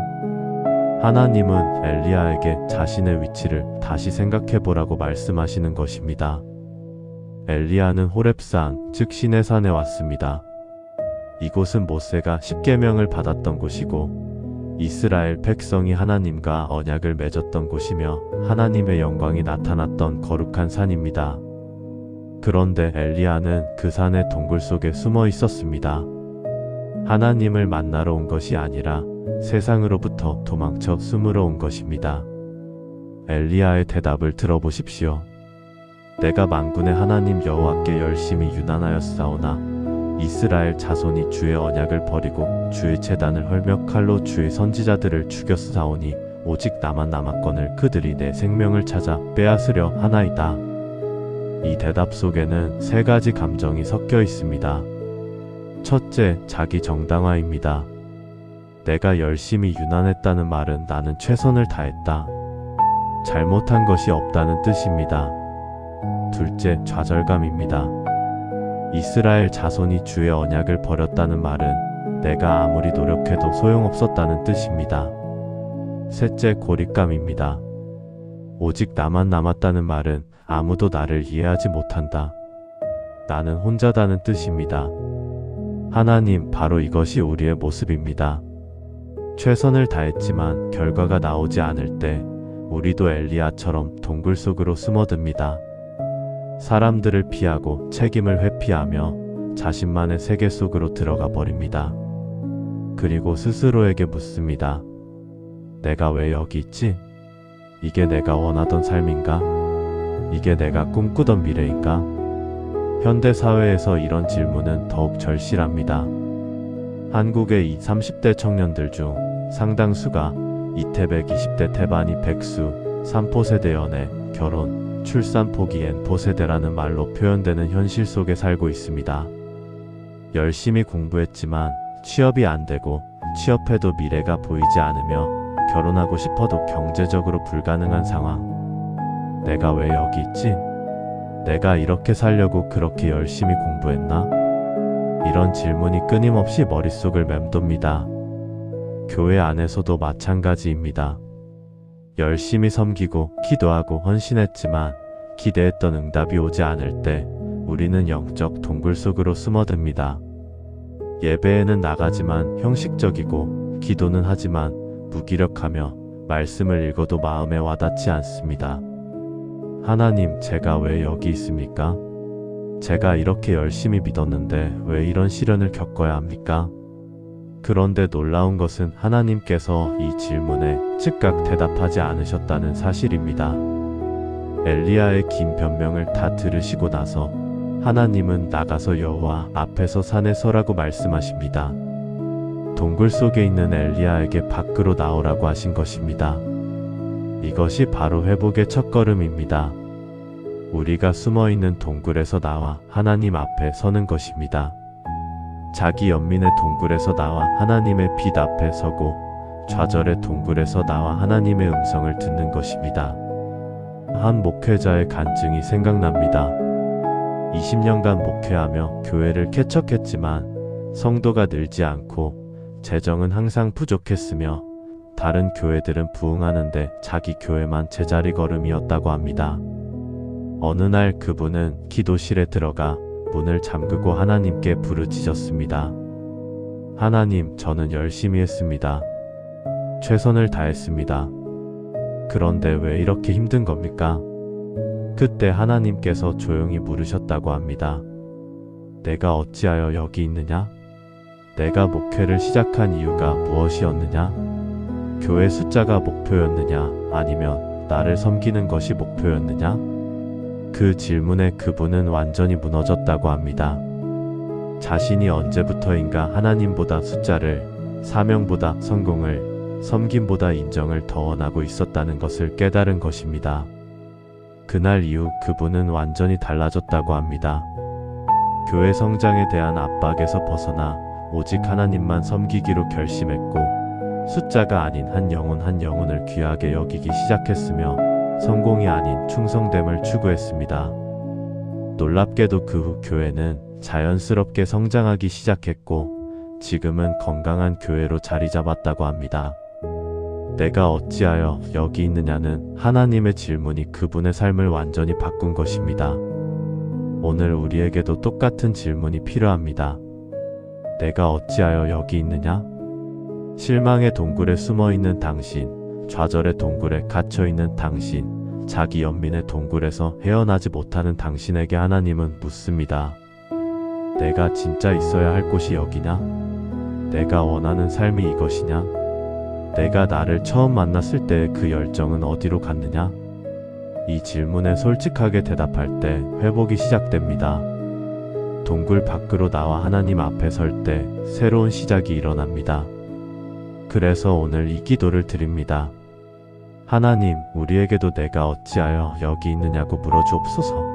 하나님은 엘리야에게 자신의 위치를 다시 생각해보라고 말씀하시는 것입니다. 엘리야는 호렙산, 즉 시내산에 왔습니다. 이곳은 모세가 십계명을 받았던 곳이고 이스라엘 백성이 하나님과 언약을 맺었던 곳이며 하나님의 영광이 나타났던 거룩한 산입니다. 그런데 엘리야는 그 산의 동굴 속에 숨어 있었습니다. 하나님을 만나러 온 것이 아니라 세상으로부터 도망쳐 숨으러 온 것입니다. 엘리야의 대답을 들어보십시오. 내가 만군의 하나님 여호와께 열심히 유난하였사오나 이스라엘 자손이 주의 언약을 버리고 주의 제단을 헐며 칼로 주의 선지자들을 죽였사오니 오직 나만 남았거늘 그들이 내 생명을 찾아 빼앗으려 하나이다. 이 대답 속에는 세 가지 감정이 섞여 있습니다. 첫째, 자기 정당화입니다. 내가 열심히 유난했다는 말은 나는 최선을 다했다. 잘못한 것이 없다는 뜻입니다. 둘째, 좌절감입니다. 이스라엘 자손이 주의 언약을 버렸다는 말은 내가 아무리 노력해도 소용없었다는 뜻입니다. 셋째, 고립감입니다. 오직 나만 남았다는 말은 아무도 나를 이해하지 못한다. 나는 혼자다는 뜻입니다. 하나님, 바로 이것이 우리의 모습입니다. 최선을 다했지만 결과가 나오지 않을 때 우리도 엘리야처럼 동굴 속으로 숨어듭니다. 사람들을 피하고 책임을 회피하며 자신만의 세계 속으로 들어가 버립니다. 그리고 스스로에게 묻습니다. 내가 왜 여기 있지? 이게 내가 원하던 삶인가? 이게 내가 꿈꾸던 미래인가? 현대 사회에서 이런 질문은 더욱 절실합니다. 한국의 20, 30대 청년들 중 상당수가 이태백 20대 태반이 백수, 3포세대 연애, 결혼, 출산 포기 N 포세대라는 말로 표현되는 현실 속에 살고 있습니다. 열심히 공부했지만 취업이 안 되고 취업해도 미래가 보이지 않으며 결혼하고 싶어도 경제적으로 불가능한 상황. 내가 왜 여기 있지? 내가 이렇게 살려고 그렇게 열심히 공부했나? 이런 질문이 끊임없이 머릿속을 맴돕니다. 교회 안에서도 마찬가지입니다. 열심히 섬기고 기도하고 헌신했지만 기대했던 응답이 오지 않을 때 우리는 영적 동굴 속으로 숨어듭니다. 예배에는 나가지만 형식적이고 기도는 하지만 무기력하며 말씀을 읽어도 마음에 와닿지 않습니다. 하나님, 제가 왜 여기 있습니까? 제가 이렇게 열심히 믿었는데 왜 이런 시련을 겪어야 합니까? 그런데 놀라운 것은 하나님께서 이 질문에 즉각 대답하지 않으셨다는 사실입니다. 엘리야의 긴 변명을 다 들으시고 나서 하나님은 나가서 여호와 앞에서 산에 서라고 말씀하십니다. 동굴 속에 있는 엘리야에게 밖으로 나오라고 하신 것입니다. 이것이 바로 회복의 첫걸음입니다. 우리가 숨어있는 동굴에서 나와 하나님 앞에 서는 것입니다. 자기 연민의 동굴에서 나와 하나님의 빛 앞에 서고 좌절의 동굴에서 나와 하나님의 음성을 듣는 것입니다. 한 목회자의 간증이 생각납니다. 20년간 목회하며 교회를 개척했지만 성도가 늘지 않고 재정은 항상 부족했으며 다른 교회들은 부흥하는데 자기 교회만 제자리 걸음이었다고 합니다. 어느 날 그분은 기도실에 들어가 문을 잠그고 하나님께 부르짖었습니다. 하나님, 저는 열심히 했습니다. 최선을 다했습니다. 그런데 왜 이렇게 힘든 겁니까? 그때 하나님께서 조용히 물으셨다고 합니다. 내가 어찌하여 여기 있느냐? 내가 목회를 시작한 이유가 무엇이었느냐? 교회 숫자가 목표였느냐? 아니면 나를 섬기는 것이 목표였느냐? 그 질문에 그분은 완전히 무너졌다고 합니다. 자신이 언제부터인가 하나님보다 숫자를, 사명보다 성공을, 섬김보다 인정을 더 원하고 있었다는 것을 깨달은 것입니다. 그날 이후 그분은 완전히 달라졌다고 합니다. 교회 성장에 대한 압박에서 벗어나 오직 하나님만 섬기기로 결심했고 숫자가 아닌 한 영혼을 귀하게 여기기 시작했으며 성공이 아닌 충성됨을 추구했습니다. 놀랍게도 그 후 교회는 자연스럽게 성장하기 시작했고 지금은 건강한 교회로 자리 잡았다고 합니다. 내가 어찌하여 여기 있느냐는 하나님의 질문이 그분의 삶을 완전히 바꾼 것입니다. 오늘 우리에게도 똑같은 질문이 필요합니다. 내가 어찌하여 여기 있느냐? 실망의 동굴에 숨어있는 당신, 좌절의 동굴에 갇혀있는 당신, 자기 연민의 동굴에서 헤어나지 못하는 당신에게 하나님은 묻습니다. 내가 진짜 있어야 할 곳이 여기냐? 내가 원하는 삶이 이것이냐? 내가 나를 처음 만났을 때의 그 열정은 어디로 갔느냐? 이 질문에 솔직하게 대답할 때 회복이 시작됩니다. 동굴 밖으로 나와 하나님 앞에 설 때 새로운 시작이 일어납니다. 그래서 오늘 이 기도를 드립니다. 하나님, 우리에게도 내가 어찌하여 여기 있느냐고 물어주옵소서.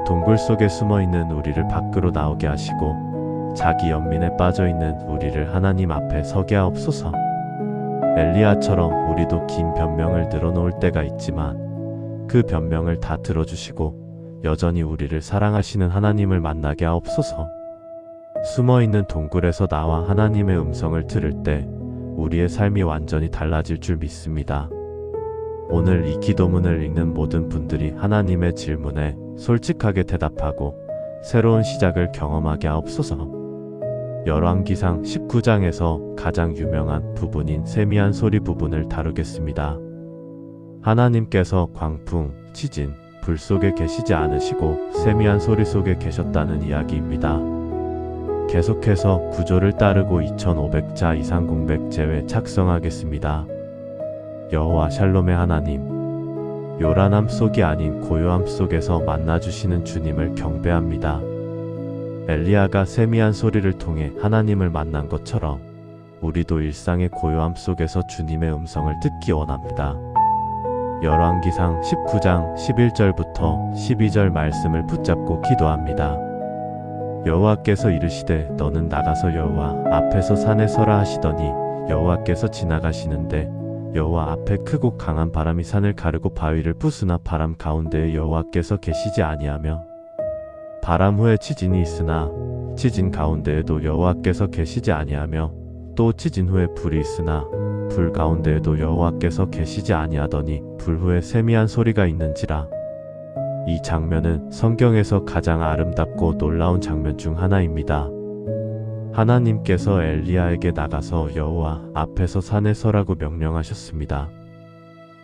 동굴 속에 숨어있는 우리를 밖으로 나오게 하시고 자기 연민에 빠져있는 우리를 하나님 앞에 서게 하옵소서. 엘리야처럼 우리도 긴 변명을 늘어놓을 때가 있지만 그 변명을 다 들어주시고 여전히 우리를 사랑하시는 하나님을 만나게 하옵소서. 숨어있는 동굴에서 나와 하나님의 음성을 들을 때 우리의 삶이 완전히 달라질 줄 믿습니다. 오늘 이 기도문을 읽는 모든 분들이 하나님의 질문에 솔직하게 대답하고 새로운 시작을 경험하게 하옵소서. 열왕기상 19장에서 가장 유명한 부분인 세미한 소리 부분을 다루겠습니다. 하나님께서 광풍, 지진, 불 속에 계시지 않으시고 세미한 소리 속에 계셨다는 이야기입니다. 계속해서 구조를 따르고 2500자 이상 공백 제외 작성하겠습니다. 여호와 샬롬의 하나님, 요란함 속이 아닌 고요함 속에서 만나주시는 주님을 경배합니다. 엘리야가 세미한 소리를 통해 하나님을 만난 것처럼 우리도 일상의 고요함 속에서 주님의 음성을 듣기 원합니다. 열왕기상 19장 11절부터 12절 말씀을 붙잡고 기도합니다. 여호와께서 이르시되 너는 나가서 여호와 앞에서 산에 서라 하시더니 여호와께서 지나가시는데 여호와 앞에 크고 강한 바람이 산을 가르고 바위를 부수나 바람 가운데에 여호와께서 계시지 아니하며 바람 후에 지진이 있으나 지진 가운데에도 여호와께서 계시지 아니하며 또 지진 후에 불이 있으나 불 가운데에도 여호와께서 계시지 아니하더니 불 후에 세미한 소리가 있는지라. 이 장면은 성경에서 가장 아름답고 놀라운 장면 중 하나입니다. 하나님께서 엘리야에게 나가서 여호와 앞에서 산에 서라고 명령하셨습니다.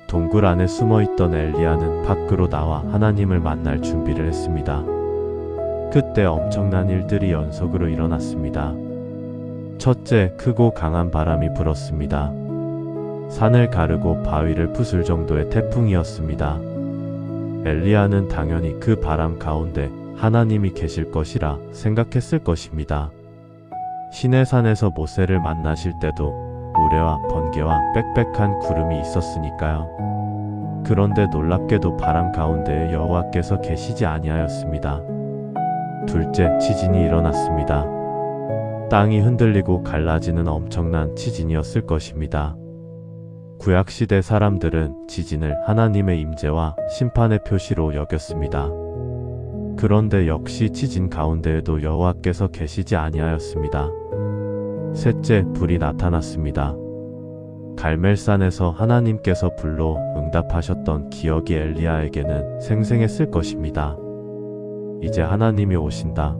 동굴 안에 숨어있던 엘리야는 밖으로 나와 하나님을 만날 준비를 했습니다. 그때 엄청난 일들이 연속으로 일어났습니다. 첫째, 크고 강한 바람이 불었습니다. 산을 가르고 바위를 부술 정도의 태풍이었습니다. 엘리야는 당연히 그 바람 가운데 하나님이 계실 것이라 생각했을 것입니다. 시내산에서 모세를 만나실 때도 우레와 번개와 빽빽한 구름이 있었으니까요. 그런데 놀랍게도 바람 가운데에 여호와께서 계시지 아니하였습니다. 둘째, 지진이 일어났습니다. 땅이 흔들리고 갈라지는 엄청난 지진이었을 것입니다. 구약시대 사람들은 지진을 하나님의 임재와 심판의 표시로 여겼습니다. 그런데 역시 지진 가운데에도 여호와께서 계시지 아니하였습니다. 셋째, 불이 나타났습니다. 갈멜산에서 하나님께서 불로 응답하셨던 기억이 엘리야에게는 생생했을 것입니다. 이제 하나님이 오신다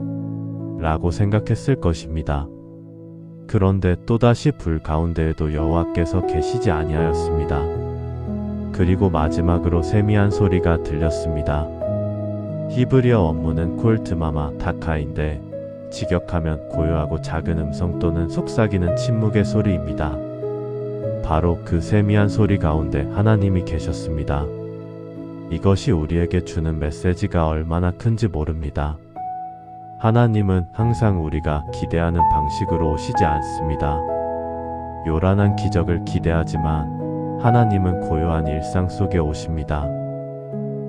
라고 생각했을 것입니다. 그런데 또다시 불 가운데에도 여호와께서 계시지 아니하였습니다. 그리고 마지막으로 세미한 소리가 들렸습니다. 히브리어 원문은 콜트마마 다카인데 직역하면 고요하고 작은 음성 또는 속삭이는 침묵의 소리입니다. 바로 그 세미한 소리 가운데 하나님이 계셨습니다. 이것이 우리에게 주는 메시지가 얼마나 큰지 모릅니다. 하나님은 항상 우리가 기대하는 방식으로 오시지 않습니다. 요란한 기적을 기대하지만 하나님은 고요한 일상 속에 오십니다.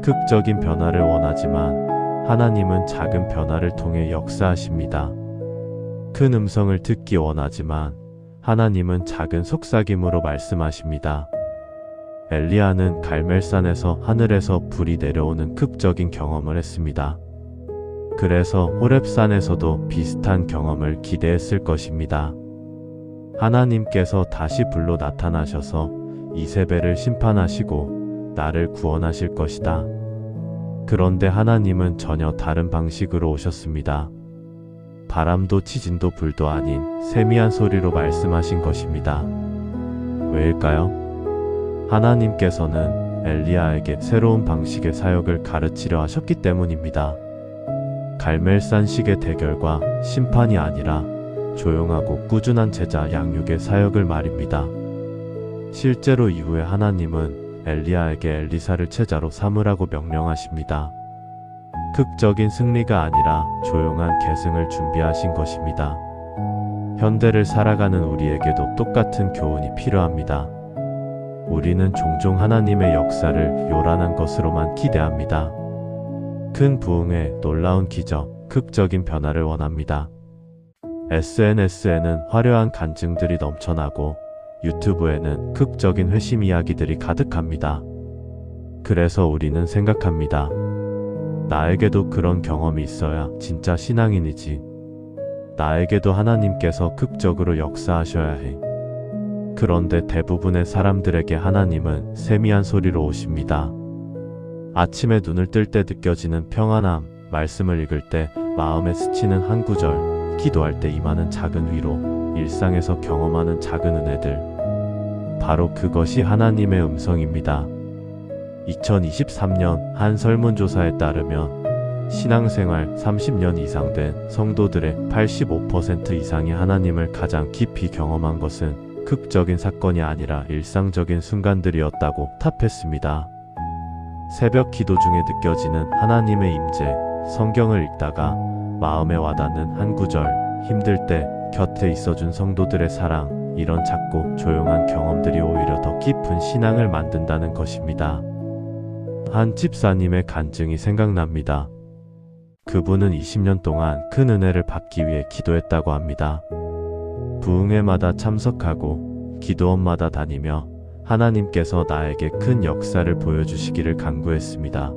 극적인 변화를 원하지만 하나님은 작은 변화를 통해 역사하십니다. 큰 음성을 듣기 원하지만 하나님은 작은 속삭임으로 말씀하십니다. 엘리야는 갈멜산에서 하늘에서 불이 내려오는 극적인 경험을 했습니다. 그래서 호렙산에서도 비슷한 경험을 기대했을 것입니다. 하나님께서 다시 불로 나타나셔서 이세벨을 심판하시고 나를 구원하실 것이다. 그런데 하나님은 전혀 다른 방식으로 오셨습니다. 바람도 지진도 불도 아닌 세미한 소리로 말씀하신 것입니다. 왜일까요? 하나님께서는 엘리야에게 새로운 방식의 사역을 가르치려 하셨기 때문입니다. 갈멜산식의 대결과 심판이 아니라 조용하고 꾸준한 제자 양육의 사역을 말입니다. 실제로 이후에 하나님은 엘리야에게 엘리사를 제자로 삼으라고 명령하십니다. 극적인 승리가 아니라 조용한 계승을 준비하신 것입니다. 현대를 살아가는 우리에게도 똑같은 교훈이 필요합니다. 우리는 종종 하나님의 역사를 요란한 것으로만 기대합니다. 큰 부흥에 놀라운 기적, 극적인 변화를 원합니다. SNS에는 화려한 간증들이 넘쳐나고 유튜브에는 극적인 회심 이야기들이 가득합니다. 그래서 우리는 생각합니다. 나에게도 그런 경험이 있어야 진짜 신앙인이지. 나에게도 하나님께서 극적으로 역사하셔야 해. 그런데 대부분의 사람들에게 하나님은 세미한 소리로 오십니다. 아침에 눈을 뜰 때 느껴지는 평안함, 말씀을 읽을 때 마음에 스치는 한 구절, 기도할 때 임하는 작은 위로, 일상에서 경험하는 작은 은혜들. 바로 그것이 하나님의 음성입니다. 2023년 한 설문조사에 따르면 신앙생활 30년 이상 된 성도들의 85% 이상이 하나님을 가장 깊이 경험한 것은 극적인 사건이 아니라 일상적인 순간들이었다고 답했습니다. 새벽 기도 중에 느껴지는 하나님의 임재, 성경을 읽다가 마음에 와닿는 한 구절, 힘들 때 곁에 있어준 성도들의 사랑, 이런 작고 조용한 경험들이 오히려 더 깊은 신앙을 만든다는 것입니다. 한 집사님의 간증이 생각납니다. 그분은 20년 동안 큰 은혜를 받기 위해 기도했다고 합니다. 부흥회마다 참석하고 기도원마다 다니며 하나님께서 나에게 큰 역사를 보여주시기를 간구했습니다.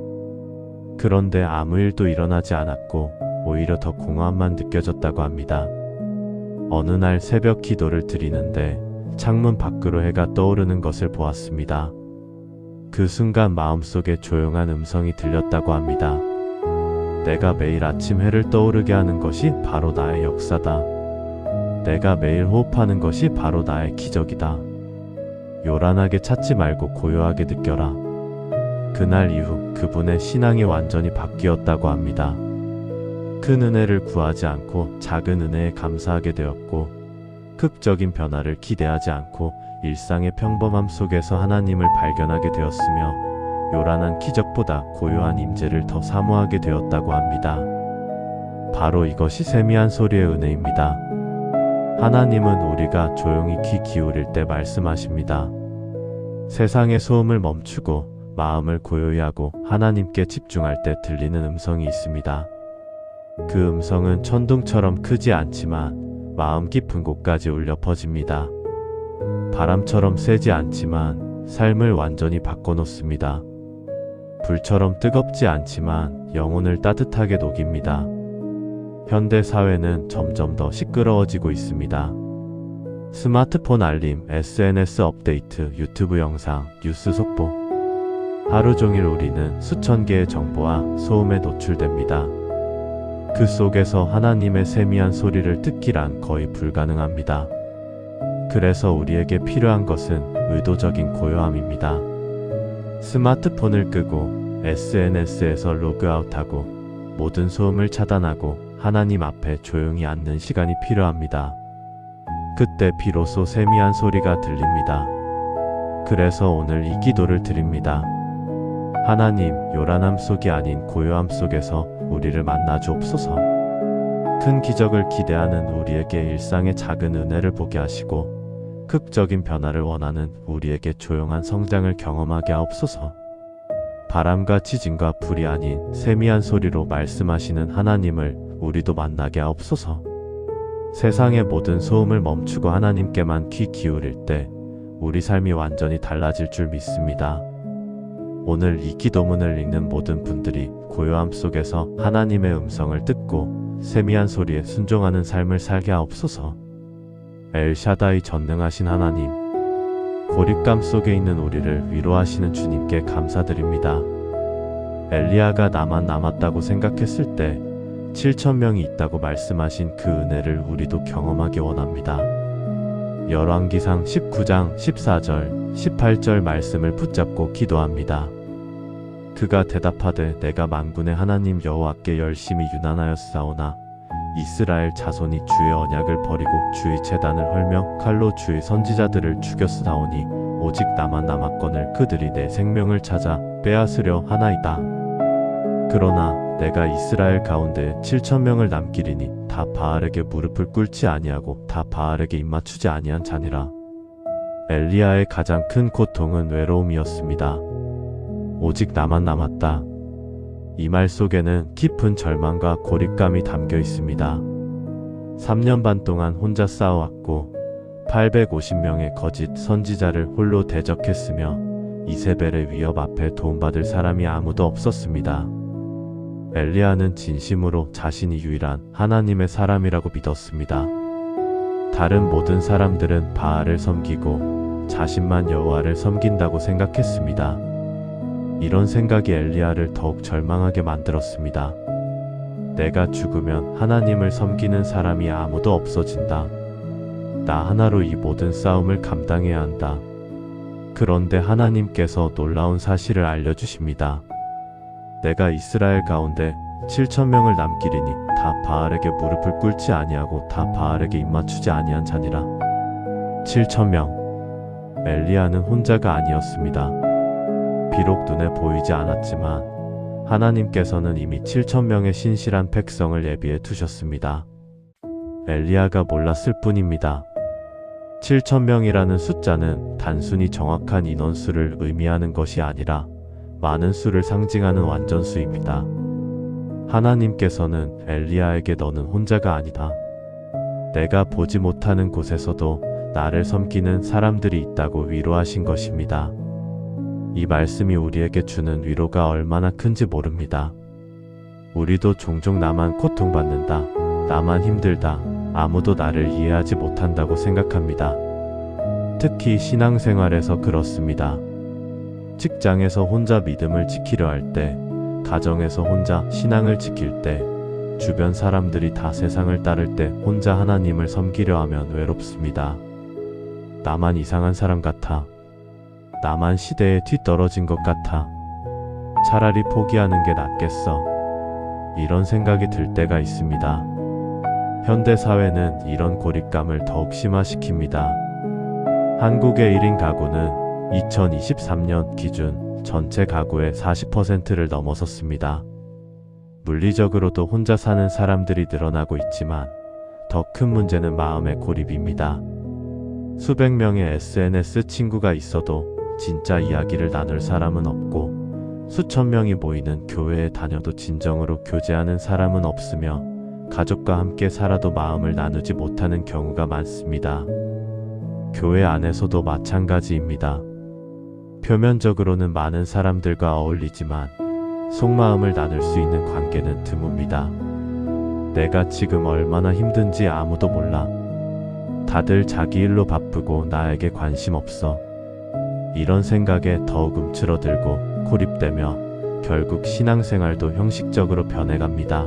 그런데 아무 일도 일어나지 않았고 오히려 더 공허함만 느껴졌다고 합니다. 어느 날 새벽 기도를 드리는데 창문 밖으로 해가 떠오르는 것을 보았습니다. 그 순간 마음속에 조용한 음성이 들렸다고 합니다. 내가 매일 아침 해를 떠오르게 하는 것이 바로 나의 역사다. 내가 매일 호흡하는 것이 바로 나의 기적이다. 요란하게 찾지 말고 고요하게 느껴라. 그날 이후 그분의 신앙이 완전히 바뀌었다고 합니다. 큰 은혜를 구하지 않고 작은 은혜에 감사하게 되었고, 극적인 변화를 기대하지 않고 일상의 평범함 속에서 하나님을 발견하게 되었으며, 요란한 기적보다 고요한 임재를 더 사모하게 되었다고 합니다. 바로 이것이 세미한 소리의 은혜입니다. 하나님은 우리가 조용히 귀 기울일 때 말씀하십니다. 세상의 소음을 멈추고 마음을 고요히 하고 하나님께 집중할 때 들리는 음성이 있습니다. 그 음성은 천둥처럼 크지 않지만 마음 깊은 곳까지 울려 퍼집니다. 바람처럼 세지 않지만 삶을 완전히 바꿔놓습니다. 불처럼 뜨겁지 않지만 영혼을 따뜻하게 녹입니다. 현대 사회는 점점 더 시끄러워지고 있습니다. 스마트폰 알림, SNS 업데이트, 유튜브 영상, 뉴스 속보. 하루 종일 우리는 수천 개의 정보와 소음에 노출됩니다. 그 속에서 하나님의 세미한 소리를 듣기란 거의 불가능합니다. 그래서 우리에게 필요한 것은 의도적인 고요함입니다. 스마트폰을 끄고 SNS에서 로그아웃하고 모든 소음을 차단하고 하나님 앞에 조용히 앉는 시간이 필요합니다. 그때 비로소 세미한 소리가 들립니다. 그래서 오늘 이 기도를 드립니다. 하나님, 요란함 속이 아닌 고요함 속에서 우리를 만나 주옵소서. 큰 기적을 기대하는 우리에게 일상의 작은 은혜를 보게 하시고, 극적인 변화를 원하는 우리에게 조용한 성장을 경험하게 하옵소서. 바람과 지진과 불이 아닌 세미한 소리로 말씀하시는 하나님을 우리도 만나게 하옵소서. 세상의 모든 소음을 멈추고 하나님께만 귀 기울일 때 우리 삶이 완전히 달라질 줄 믿습니다. 오늘 이 기도문을 읽는 모든 분들이 고요함 속에서 하나님의 음성을 듣고 세미한 소리에 순종하는 삶을 살게 하옵소서. 엘샤다이 전능하신 하나님, 고립감 속에 있는 우리를 위로하시는 주님께 감사드립니다. 엘리야가 나만 남았다고 생각했을 때 7,000명이 있다고 말씀하신 그 은혜를 우리도 경험하기 원합니다. 열왕기상 19장 14절 18절 말씀을 붙잡고 기도합니다. 그가 대답하되 내가 만군의 하나님 여호와께 열심히 유난하였사오나 이스라엘 자손이 주의 언약을 버리고 주의 제단을 헐며 칼로 주의 선지자들을 죽였사오니 오직 나만 남았거늘 그들이 내 생명을 찾아 빼앗으려 하나이다. 그러나 내가 이스라엘 가운데 7,000명을 남기리니 다 바알에게 무릎을 꿇지 아니하고 다 바알에게 입맞추지 아니한 자니라. 엘리야의 가장 큰 고통은 외로움이었습니다. 오직 나만 남았다. 이 말 속에는 깊은 절망과 고립감이 담겨 있습니다. 3년 반 동안 혼자 싸워왔고 850명의 거짓 선지자를 홀로 대적했으며 이세벨의 위협 앞에 도움받을 사람이 아무도 없었습니다. 엘리야는 진심으로 자신이 유일한 하나님의 사람이라고 믿었습니다. 다른 모든 사람들은 바알을 섬기고 자신만 여호와를 섬긴다고 생각했습니다. 이런 생각이 엘리야를 더욱 절망하게 만들었습니다. 내가 죽으면 하나님을 섬기는 사람이 아무도 없어진다. 나 하나로 이 모든 싸움을 감당해야 한다. 그런데 하나님께서 놀라운 사실을 알려주십니다. 내가 이스라엘 가운데 7,000명을 남기리니 다 바알에게 무릎을 꿇지 아니하고 다 바알에게 입맞추지 아니한 자니라. 7,000명. 엘리야는 혼자가 아니었습니다. 비록 눈에 보이지 않았지만 하나님께서는 이미 7,000명의 신실한 백성을 예비해 두셨습니다. 엘리야가 몰랐을 뿐입니다. 7,000명이라는 숫자는 단순히 정확한 인원수를 의미하는 것이 아니라 많은 수를 상징하는 완전수입니다. 하나님께서는 엘리야에게 너는 혼자가 아니다. 내가 보지 못하는 곳에서도 나를 섬기는 사람들이 있다고 위로하신 것입니다. 이 말씀이 우리에게 주는 위로가 얼마나 큰지 모릅니다. 우리도 종종 나만 고통받는다, 나만 힘들다, 아무도 나를 이해하지 못한다고 생각합니다. 특히 신앙생활에서 그렇습니다. 직장에서 혼자 믿음을 지키려 할 때, 가정에서 혼자 신앙을 지킬 때, 주변 사람들이 다 세상을 따를 때 혼자 하나님을 섬기려 하면 외롭습니다. 나만 이상한 사람 같아. 나만 시대에 뒤떨어진 것 같아. 차라리 포기하는 게 낫겠어. 이런 생각이 들 때가 있습니다. 현대 사회는 이런 고립감을 더욱 심화시킵니다. 한국의 1인 가구는 2023년 기준 전체 가구의 40%를 넘어섰습니다. 물리적으로도 혼자 사는 사람들이 늘어나고 있지만 더 큰 문제는 마음의 고립입니다. 수백 명의 SNS 친구가 있어도 진짜 이야기를 나눌 사람은 없고, 수천 명이 모이는 교회에 다녀도 진정으로 교제하는 사람은 없으며, 가족과 함께 살아도 마음을 나누지 못하는 경우가 많습니다. 교회 안에서도 마찬가지입니다. 표면적으로는 많은 사람들과 어울리지만 속마음을 나눌 수 있는 관계는 드뭅니다. 내가 지금 얼마나 힘든지 아무도 몰라. 다들 자기 일로 바쁘고 나에게 관심 없어. 이런 생각에 더욱 움츠러들고 고립되며 결국 신앙생활도 형식적으로 변해갑니다.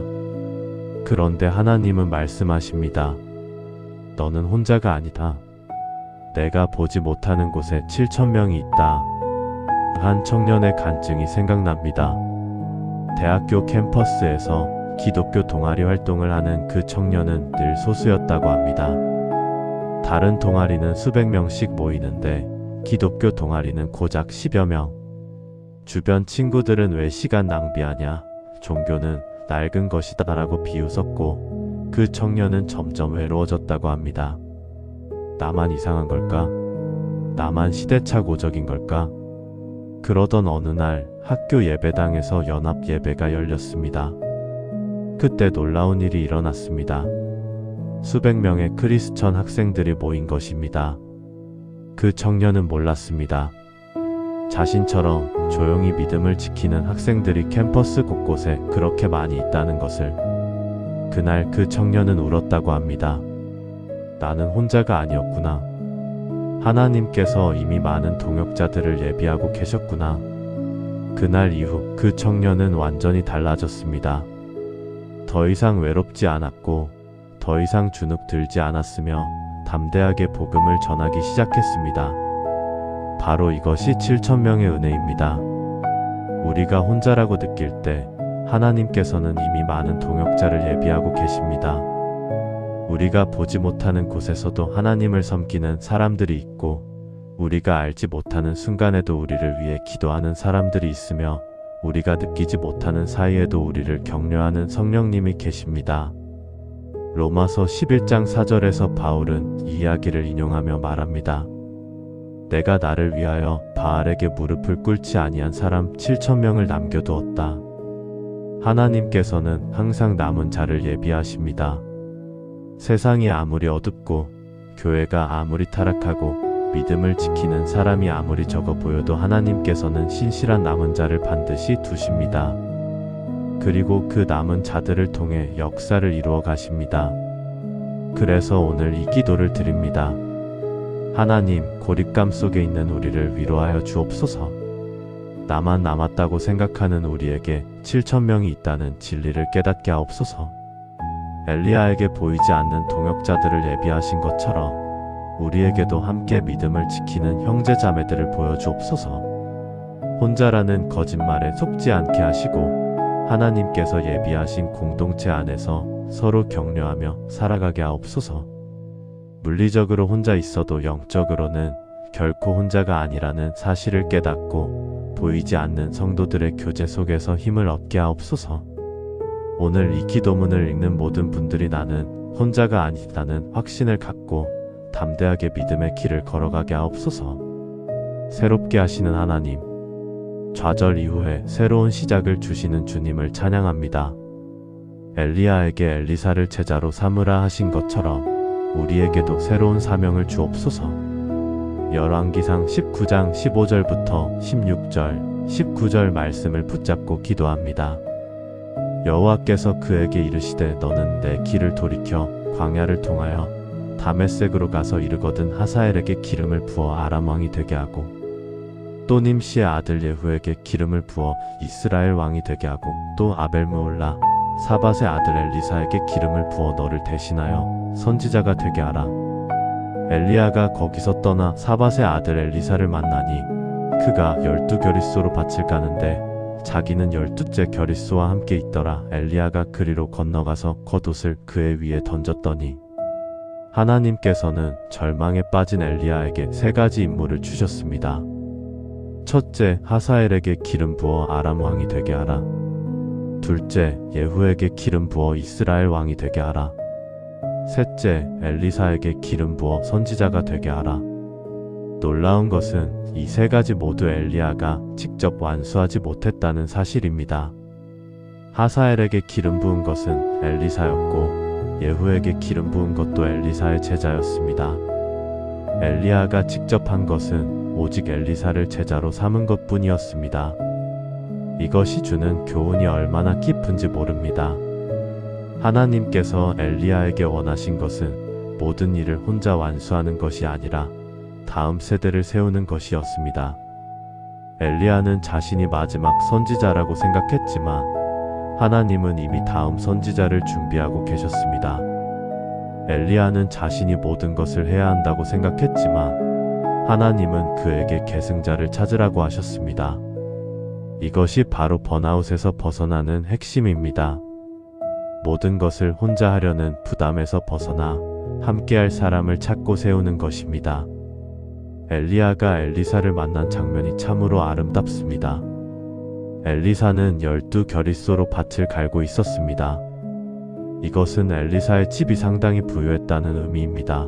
그런데 하나님은 말씀하십니다. 너는 혼자가 아니다. 내가 보지 못하는 곳에 7,000명이 있다. 한 청년의 간증이 생각납니다. 대학교 캠퍼스에서 기독교 동아리 활동을 하는 그 청년은 늘 소수였다고 합니다. 다른 동아리는 수백 명씩 모이는데 기독교 동아리는 고작 10여 명. 주변 친구들은 왜 시간 낭비하냐, 종교는 낡은 것이다 라고 비웃었고, 그 청년은 점점 외로워졌다고 합니다. 나만 이상한 걸까? 나만 시대착오적인 걸까? 그러던 어느 날 학교 예배당에서 연합 예배가 열렸습니다. 그때 놀라운 일이 일어났습니다. 수백 명의 크리스천 학생들이 모인 것입니다. 그 청년은 몰랐습니다. 자신처럼 조용히 믿음을 지키는 학생들이 캠퍼스 곳곳에 그렇게 많이 있다는 것을. 그날 그 청년은 울었다고 합니다. 나는 혼자가 아니었구나. 하나님께서 이미 많은 동역자들을 예비하고 계셨구나. 그날 이후 그 청년은 완전히 달라졌습니다. 더 이상 외롭지 않았고, 더 이상 주눅 들지 않았으며 담대하게 복음을 전하기 시작했습니다. 바로 이것이 7,000명의 은혜입니다. 우리가 혼자라고 느낄 때 하나님께서는 이미 많은 동역자를 예비하고 계십니다. 우리가 보지 못하는 곳에서도 하나님을 섬기는 사람들이 있고, 우리가 알지 못하는 순간에도 우리를 위해 기도하는 사람들이 있으며, 우리가 느끼지 못하는 사이에도 우리를 격려하는 성령님이 계십니다. 로마서 11장 4절에서 바울은 이 이야기를 인용하며 말합니다. 내가 나를 위하여 바알에게 무릎을 꿇지 아니한 사람 7,000명을 남겨두었다. 하나님께서는 항상 남은 자를 예비하십니다. 세상이 아무리 어둡고 교회가 아무리 타락하고 믿음을 지키는 사람이 아무리 적어 보여도 하나님께서는 신실한 남은 자를 반드시 두십니다. 그리고 그 남은 자들을 통해 역사를 이루어 가십니다. 그래서 오늘 이 기도를 드립니다. 하나님, 고립감 속에 있는 우리를 위로하여 주옵소서. 나만 남았다고 생각하는 우리에게 7,000명이 있다는 진리를 깨닫게 하옵소서. 엘리야에게 보이지 않는 동역자들을 예비하신 것처럼 우리에게도 함께 믿음을 지키는 형제자매들을 보여주옵소서. 혼자라는 거짓말에 속지 않게 하시고, 하나님께서 예비하신 공동체 안에서 서로 격려하며 살아가게 하옵소서. 물리적으로 혼자 있어도 영적으로는 결코 혼자가 아니라는 사실을 깨닫고, 보이지 않는 성도들의 교제 속에서 힘을 얻게 하옵소서. 오늘 이 기도문을 읽는 모든 분들이 나는 혼자가 아니다는 확신을 갖고 담대하게 믿음의 길을 걸어가게 하옵소서. 새롭게 하시는 하나님, 좌절 이후에 새로운 시작을 주시는 주님을 찬양합니다. 엘리야에게 엘리사를 제자로 삼으라 하신 것처럼 우리에게도 새로운 사명을 주옵소서. 열왕기상 19장 15절부터 16절, 19절 말씀을 붙잡고 기도합니다. 여호와께서 그에게 이르시되 너는 내 길을 돌이켜 광야를 통하여 다메섹으로 가서 이르거든 하사엘에게 기름을 부어 아람 왕이 되게 하고 또 님시의 아들 예후에게 기름을 부어 이스라엘 왕이 되게 하고 또 아벨므올라 사밧의 아들 엘리사에게 기름을 부어 너를 대신하여 선지자가 되게 하라. 엘리야가 거기서 떠나 사밧의 아들 엘리사를 만나니 그가 12겨릿소로 밭을 까는데 자기는 12째 겨릿소와 함께 있더라. 엘리야가 그리로 건너가서 겉옷을 그의 위에 던졌더니 하나님께서는 절망에 빠진 엘리야에게 세 가지 임무를 주셨습니다. 첫째, 하사엘에게 기름 부어 아람 왕이 되게 하라. 둘째, 예후에게 기름 부어 이스라엘 왕이 되게 하라. 셋째, 엘리사에게 기름 부어 선지자가 되게 하라. 놀라운 것은 이 세 가지 모두 엘리야가 직접 완수하지 못했다는 사실입니다. 하사엘에게 기름 부은 것은 엘리사였고 예후에게 기름 부은 것도 엘리사의 제자였습니다. 엘리야가 직접 한 것은 오직 엘리사를 제자로 삼은 것뿐이었습니다. 이것이 주는 교훈이 얼마나 깊은지 모릅니다. 하나님께서 엘리야에게 원하신 것은 모든 일을 혼자 완수하는 것이 아니라 다음 세대를 세우는 것이었습니다. 엘리야는 자신이 마지막 선지자라고 생각했지만 하나님은 이미 다음 선지자를 준비하고 계셨습니다. 엘리야는 자신이 모든 것을 해야 한다고 생각했지만 하나님은 그에게 계승자를 찾으라고 하셨습니다. 이것이 바로 번아웃에서 벗어나는 핵심입니다. 모든 것을 혼자 하려는 부담에서 벗어나 함께할 사람을 찾고 세우는 것입니다. 엘리야가 엘리사를 만난 장면이 참으로 아름답습니다. 엘리사는 12겨릿소로 밭을 갈고 있었습니다. 이것은 엘리사의 집이 상당히 부유했다는 의미입니다.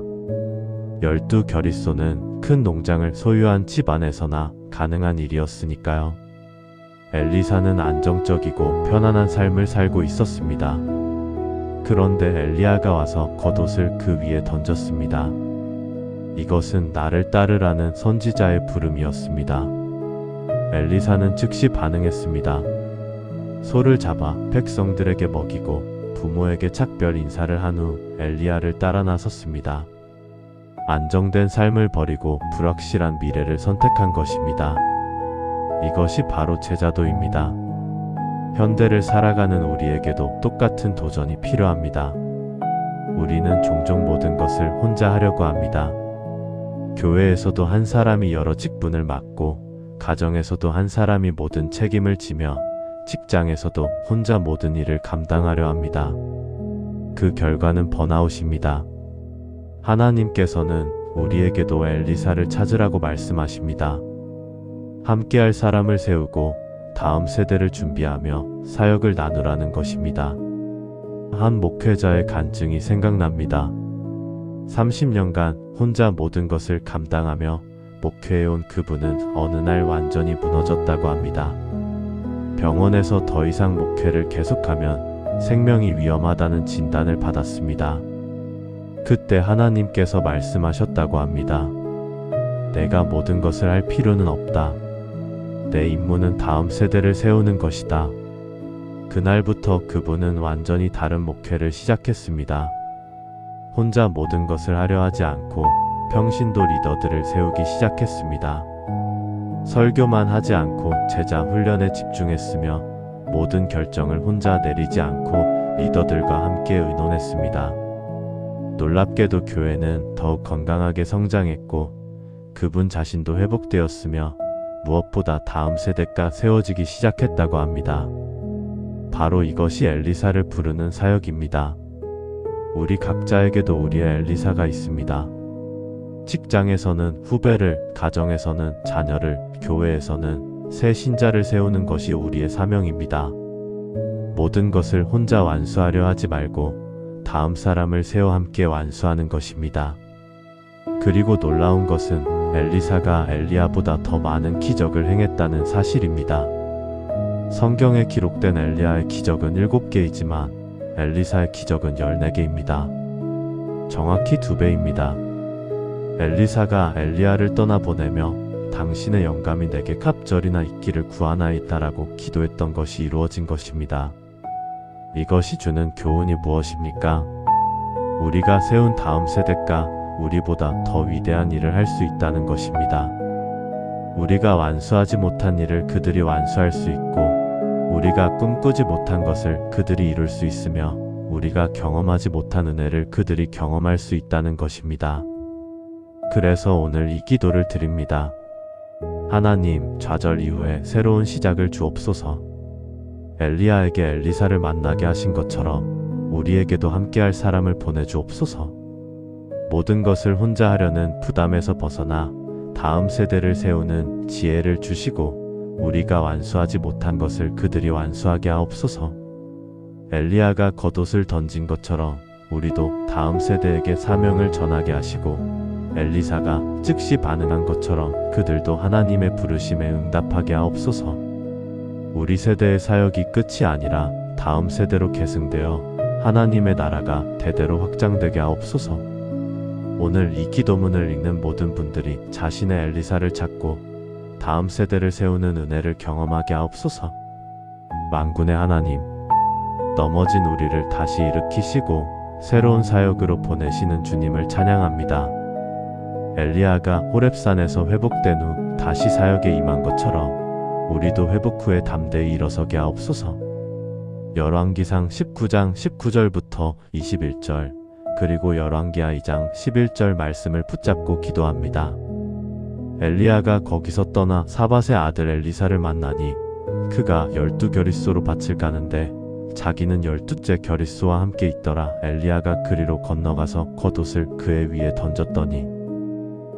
12겨릿소는 큰 농장을 소유한 집 안에서나 가능한 일이었으니까요. 엘리사는 안정적이고 편안한 삶을 살고 있었습니다. 그런데 엘리야가 와서 겉옷을 그 위에 던졌습니다. 이것은 나를 따르라는 선지자의 부름이었습니다. 엘리사는 즉시 반응했습니다. 소를 잡아 백성들에게 먹이고 부모에게 작별 인사를 한 후 엘리야를 따라 나섰습니다. 안정된 삶을 버리고 불확실한 미래를 선택한 것입니다. 이것이 바로 제자도입니다. 현대를 살아가는 우리에게도 똑같은 도전이 필요합니다. 우리는 종종 모든 것을 혼자 하려고 합니다. 교회에서도 한 사람이 여러 직분을 맡고 가정에서도 한 사람이 모든 책임을 지며 직장에서도 혼자 모든 일을 감당하려 합니다. 그 결과는 번아웃입니다. 하나님께서는 우리에게도 엘리사를 찾으라고 말씀하십니다. 함께할 사람을 세우고 다음 세대를 준비하며 사역을 나누라는 것입니다. 한 목회자의 간증이 생각납니다. 30년간 혼자 모든 것을 감당하며 목회해온 그분은 어느 날 완전히 무너졌다고 합니다. 병원에서 더 이상 목회를 계속하면 생명이 위험하다는 진단을 받았습니다. 그때 하나님께서 말씀하셨다고 합니다. 내가 모든 것을 할 필요는 없다. 내 임무는 다음 세대를 세우는 것이다. 그날부터 그분은 완전히 다른 목회를 시작했습니다. 혼자 모든 것을 하려 하지 않고 평신도 리더들을 세우기 시작했습니다. 설교만 하지 않고 제자 훈련에 집중했으며 모든 결정을 혼자 내리지 않고 리더들과 함께 의논했습니다. 놀랍게도 교회는 더욱 건강하게 성장했고 그분 자신도 회복되었으며 무엇보다 다음 세대가 세워지기 시작했다고 합니다. 바로 이것이 엘리사를 부르는 사역입니다. 우리 각자에게도 우리의 엘리사가 있습니다. 직장에서는 후배를, 가정에서는 자녀를, 교회에서는 새 신자를 세우는 것이 우리의 사명입니다. 모든 것을 혼자 완수하려 하지 말고 다음 사람을 세워 함께 완수하는 것입니다. 그리고 놀라운 것은 엘리사가 엘리야보다 더 많은 기적을 행했다는 사실입니다. 성경에 기록된 엘리야의 기적은 7개이지만 엘리사의 기적은 14개입니다. 정확히 2배입니다. 엘리사가 엘리야를 떠나보내며 당신의 영감이 내게 갑절이나 있기를 구하나이다라고 기도했던 것이 이루어진 것입니다. 이것이 주는 교훈이 무엇입니까? 우리가 세운 다음 세대가 우리보다 더 위대한 일을 할 수 있다는 것입니다. 우리가 완수하지 못한 일을 그들이 완수할 수 있고, 우리가 꿈꾸지 못한 것을 그들이 이룰 수 있으며, 우리가 경험하지 못한 은혜를 그들이 경험할 수 있다는 것입니다. 그래서 오늘 이 기도를 드립니다. 하나님, 좌절 이후에 새로운 시작을 주옵소서. 엘리야에게 엘리사를 만나게 하신 것처럼 우리에게도 함께할 사람을 보내주옵소서. 모든 것을 혼자 하려는 부담에서 벗어나 다음 세대를 세우는 지혜를 주시고, 우리가 완수하지 못한 것을 그들이 완수하게 하옵소서. 엘리야가 겉옷을 던진 것처럼 우리도 다음 세대에게 사명을 전하게 하시고, 엘리사가 즉시 반응한 것처럼 그들도 하나님의 부르심에 응답하게 하옵소서. 우리 세대의 사역이 끝이 아니라 다음 세대로 계승되어 하나님의 나라가 대대로 확장되게 하옵소서. 오늘 이 기도문을 읽는 모든 분들이 자신의 엘리사를 찾고 다음 세대를 세우는 은혜를 경험하게 하옵소서. 만군의 하나님, 넘어진 우리를 다시 일으키시고 새로운 사역으로 보내시는 주님을 찬양합니다. 엘리야가 호렙산에서 회복된 후 다시 사역에 임한 것처럼 우리도 회복 후에 담대히 일어서게 하옵소서. 열왕기상 19장 19절부터 21절 그리고 열왕기하 2장 11절 말씀을 붙잡고 기도합니다. 엘리야가 거기서 떠나 사밧의 아들 엘리사를 만나니 그가 12겨릿소로 밭을 가는데 자기는 12째 겨릿소와 함께 있더라. 엘리야가 그리로 건너가서 겉옷을 그의 위에 던졌더니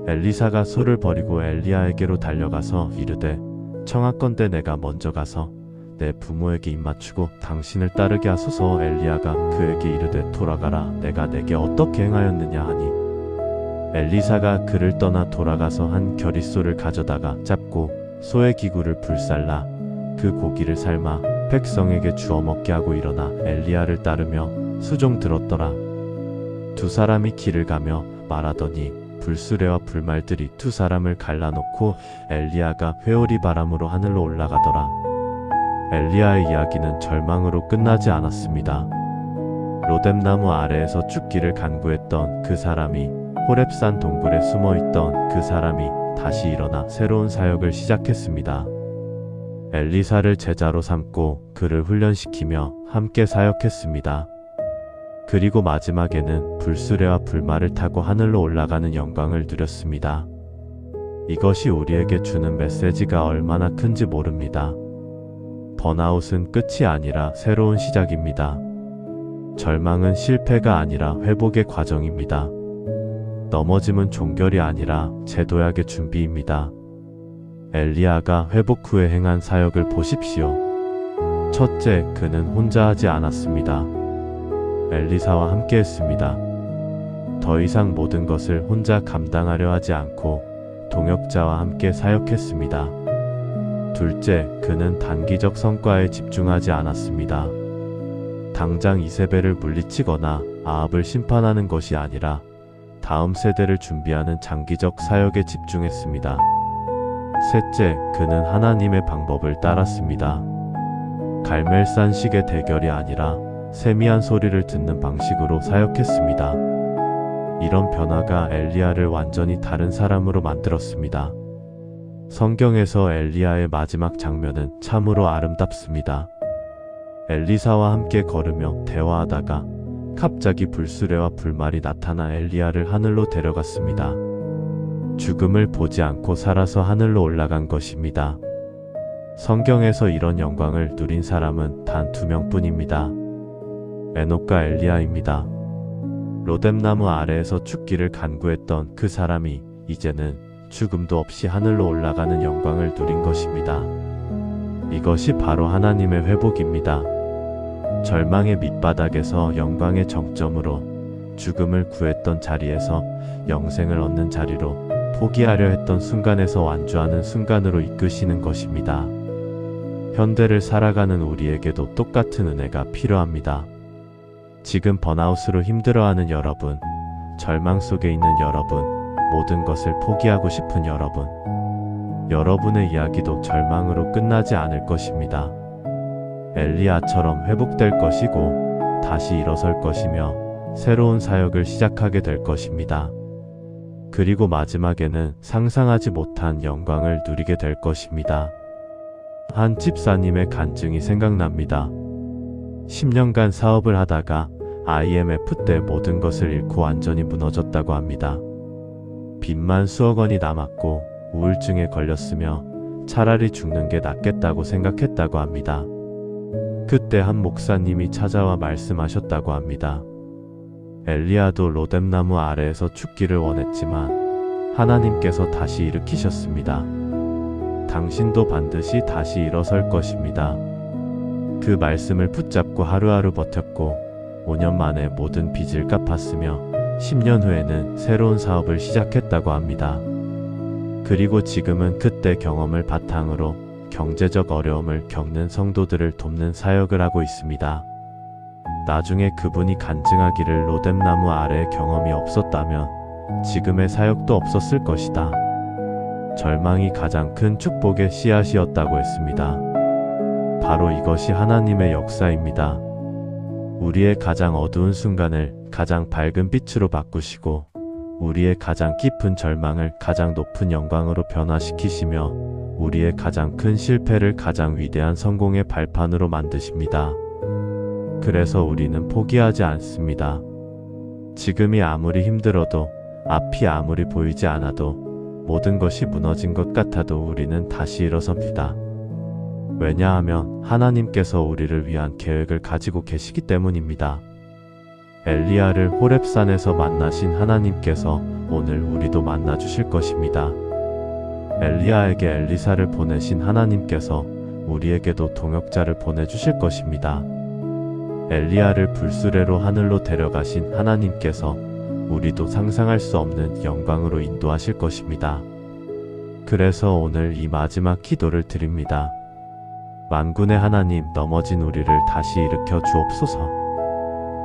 엘리사가 소를 버리고 엘리야에게로 달려가서 이르되, 청하건대 내가 먼저 가서 내 부모에게 입맞추고 당신을 따르게 하소서. 엘리야가 그에게 이르되, 돌아가라. 내가 내게 어떻게 행하였느냐 하니, 엘리사가 그를 떠나 돌아가서 한 겨릿소를 가져다가 잡고 소의 기구를 불살라 그 고기를 삶아 백성에게 주어 먹게 하고 일어나 엘리야를 따르며 수종 들었더라. 두 사람이 길을 가며 말하더니 불수레와 불말들이 두 사람을 갈라놓고 엘리야가 회오리 바람으로 하늘로 올라가더라. 엘리야의 이야기는 절망으로 끝나지 않았습니다. 로뎀나무 아래에서 죽기를 간구했던 그 사람이, 호렙산 동굴에 숨어있던 그 사람이 다시 일어나 새로운 사역을 시작했습니다. 엘리사를 제자로 삼고 그를 훈련시키며 함께 사역했습니다. 그리고 마지막에는 불수레와 불말을 타고 하늘로 올라가는 영광을 누렸습니다. 이것이 우리에게 주는 메시지가 얼마나 큰지 모릅니다. 번아웃은 끝이 아니라 새로운 시작입니다. 절망은 실패가 아니라 회복의 과정입니다. 넘어짐은 종결이 아니라 재도약의 준비입니다. 엘리야가 회복 후에 행한 사역을 보십시오. 첫째, 그는 혼자 하지 않았습니다. 엘리사와 함께 했습니다. 더 이상 모든 것을 혼자 감당하려 하지 않고 동역자와 함께 사역했습니다. 둘째, 그는 단기적 성과에 집중하지 않았습니다. 당장 이세벨을 물리치거나 아합을 심판하는 것이 아니라 다음 세대를 준비하는 장기적 사역에 집중했습니다. 셋째, 그는 하나님의 방법을 따랐습니다. 갈멜산식의 대결이 아니라 세미한 소리를 듣는 방식으로 사역했습니다. 이런 변화가 엘리야를 완전히 다른 사람으로 만들었습니다. 성경에서 엘리야의 마지막 장면은 참으로 아름답습니다. 엘리사와 함께 걸으며 대화하다가 갑자기 불수레와 불말이 나타나 엘리야를 하늘로 데려갔습니다. 죽음을 보지 않고 살아서 하늘로 올라간 것입니다. 성경에서 이런 영광을 누린 사람은 단 2명뿐입니다. 에녹과 엘리야입니다. 로뎀나무 아래에서 죽기를 간구했던 그 사람이 이제는 죽음도 없이 하늘로 올라가는 영광을 누린 것입니다. 이것이 바로 하나님의 회복입니다. 절망의 밑바닥에서 영광의 정점으로, 죽음을 구했던 자리에서 영생을 얻는 자리로, 포기하려 했던 순간에서 완주하는 순간으로 이끄시는 것입니다. 현대를 살아가는 우리에게도 똑같은 은혜가 필요합니다. 지금 번아웃으로 힘들어하는 여러분, 절망 속에 있는 여러분, 모든 것을 포기하고 싶은 여러분, 여러분의 이야기도 절망으로 끝나지 않을 것입니다. 엘리야처럼 회복될 것이고 다시 일어설 것이며 새로운 사역을 시작하게 될 것입니다. 그리고 마지막에는 상상하지 못한 영광을 누리게 될 것입니다. 한 집사님의 간증이 생각납니다. 10년간 사업을 하다가 IMF 때 모든 것을 잃고 완전히 무너졌다고 합니다. 빚만 수억 원이 남았고 우울증에 걸렸으며 차라리 죽는 게 낫겠다고 생각했다고 합니다. 그때 한 목사님이 찾아와 말씀하셨다고 합니다. 엘리야도 로뎀나무 아래에서 죽기를 원했지만 하나님께서 다시 일으키셨습니다. 당신도 반드시 다시 일어설 것입니다. 그 말씀을 붙잡고 하루하루 버텼고 5년 만에 모든 빚을 갚았으며 10년 후에는 새로운 사업을 시작했다고 합니다. 그리고 지금은 그때 경험을 바탕으로 경제적 어려움을 겪는 성도들을 돕는 사역을 하고 있습니다. 나중에 그분이 간증하기를 로뎀나무 아래의 경험이 없었다면 지금의 사역도 없었을 것이다. 절망이 가장 큰 축복의 씨앗이었다고 했습니다. 바로 이것이 하나님의 역사입니다. 우리의 가장 어두운 순간을 가장 밝은 빛으로 바꾸시고 우리의 가장 깊은 절망을 가장 높은 영광으로 변화시키시며 우리의 가장 큰 실패를 가장 위대한 성공의 발판으로 만드십니다. 그래서 우리는 포기하지 않습니다. 지금이 아무리 힘들어도 앞이 아무리 보이지 않아도 모든 것이 무너진 것 같아도 우리는 다시 일어섭니다. 왜냐하면 하나님께서 우리를 위한 계획을 가지고 계시기 때문입니다. 엘리야를 호렙산에서 만나신 하나님께서 오늘 우리도 만나 주실 것입니다. 엘리야에게 엘리사를 보내신 하나님께서 우리에게도 동역자를 보내주실 것입니다. 엘리야를 불수레로 하늘로 데려가신 하나님께서 우리도 상상할 수 없는 영광으로 인도하실 것입니다. 그래서 오늘 이 마지막 기도를 드립니다. 만군의 하나님, 넘어진 우리를 다시 일으켜 주옵소서.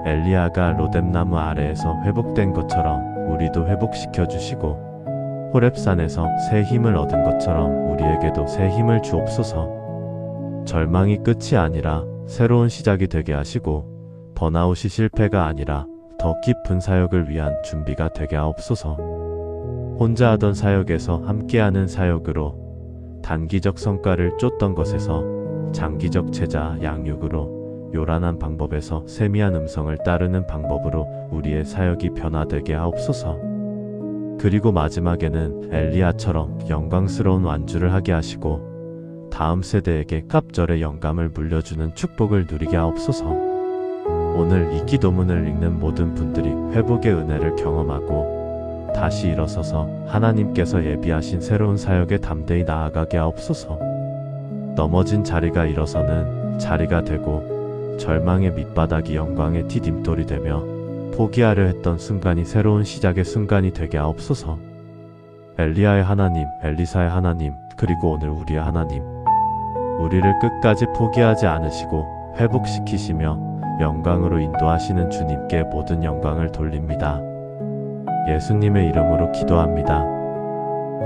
엘리야가 로뎀나무 아래에서 회복된 것처럼 우리도 회복시켜 주시고 호렙산에서 새 힘을 얻은 것처럼 우리에게도 새 힘을 주옵소서. 절망이 끝이 아니라 새로운 시작이 되게 하시고 번아웃이 실패가 아니라 더 깊은 사역을 위한 준비가 되게 하옵소서. 혼자 하던 사역에서 함께하는 사역으로, 단기적 성과를 쫓던 것에서 장기적 제자 양육으로, 요란한 방법에서 세미한 음성을 따르는 방법으로 우리의 사역이 변화되게 하옵소서. 그리고 마지막에는 엘리야처럼 영광스러운 완주를 하게 하시고 다음 세대에게 갑절의 영감을 물려주는 축복을 누리게 하옵소서. 오늘 이 기도문을 읽는 모든 분들이 회복의 은혜를 경험하고 다시 일어서서 하나님께서 예비하신 새로운 사역에 담대히 나아가게 하옵소서. 넘어진 자리가 일어서는 자리가 되고 절망의 밑바닥이 영광의 디딤돌이 되며 포기하려 했던 순간이 새로운 시작의 순간이 되게 하옵소서. 엘리야의 하나님, 엘리사의 하나님, 그리고 오늘 우리의 하나님, 우리를 끝까지 포기하지 않으시고 회복시키시며 영광으로 인도하시는 주님께 모든 영광을 돌립니다. 예수님의 이름으로 기도합니다.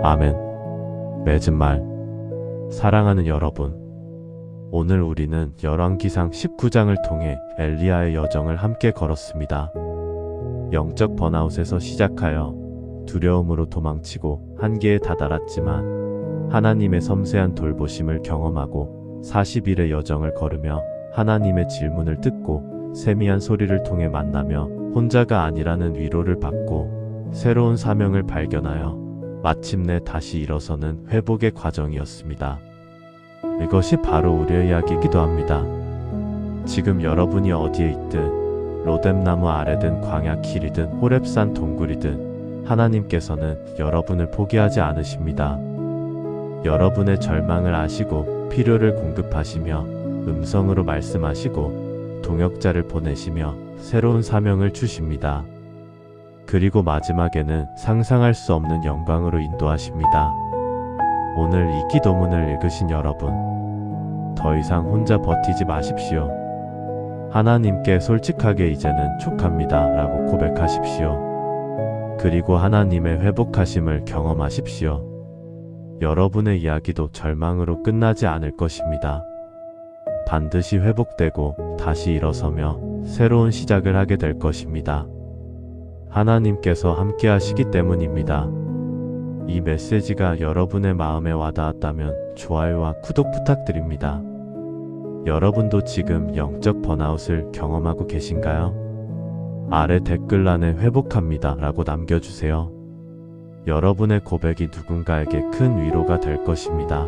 아멘. 맺은 말. 사랑하는 여러분, 오늘 우리는 열왕기상 19장을 통해 엘리야의 여정을 함께 걸었습니다. 영적 번아웃에서 시작하여 두려움으로 도망치고 한계에 다다랐지만 하나님의 섬세한 돌보심을 경험하고 40일의 여정을 걸으며 하나님의 질문을 듣고 세미한 소리를 통해 만나며 혼자가 아니라는 위로를 받고 새로운 사명을 발견하여 마침내 다시 일어서는 회복의 과정이었습니다. 이것이 바로 우리의 이야기이기도 합니다. 지금 여러분이 어디에 있든, 로뎀나무 아래든 광야 길이든 호렙산 동굴이든 하나님께서는 여러분을 포기하지 않으십니다. 여러분의 절망을 아시고 필요를 공급하시며 음성으로 말씀하시고 동역자를 보내시며 새로운 사명을 주십니다. 그리고 마지막에는 상상할 수 없는 영광으로 인도하십니다. 오늘 이 기도문을 읽으신 여러분, 더 이상 혼자 버티지 마십시오. 하나님께 솔직하게 이제는 촉합니다 라고 고백하십시오. 그리고 하나님의 회복하심을 경험하십시오. 여러분의 이야기도 절망으로 끝나지 않을 것입니다. 반드시 회복되고 다시 일어서며 새로운 시작을 하게 될 것입니다. 하나님께서 함께 하시기 때문입니다. 이 메시지가 여러분의 마음에 와닿았다면 좋아요와 구독 부탁드립니다. 여러분도 지금 영적 번아웃을 경험하고 계신가요? 아래 댓글란에 회복합니다 라고 남겨주세요. 여러분의 고백이 누군가에게 큰 위로가 될 것입니다.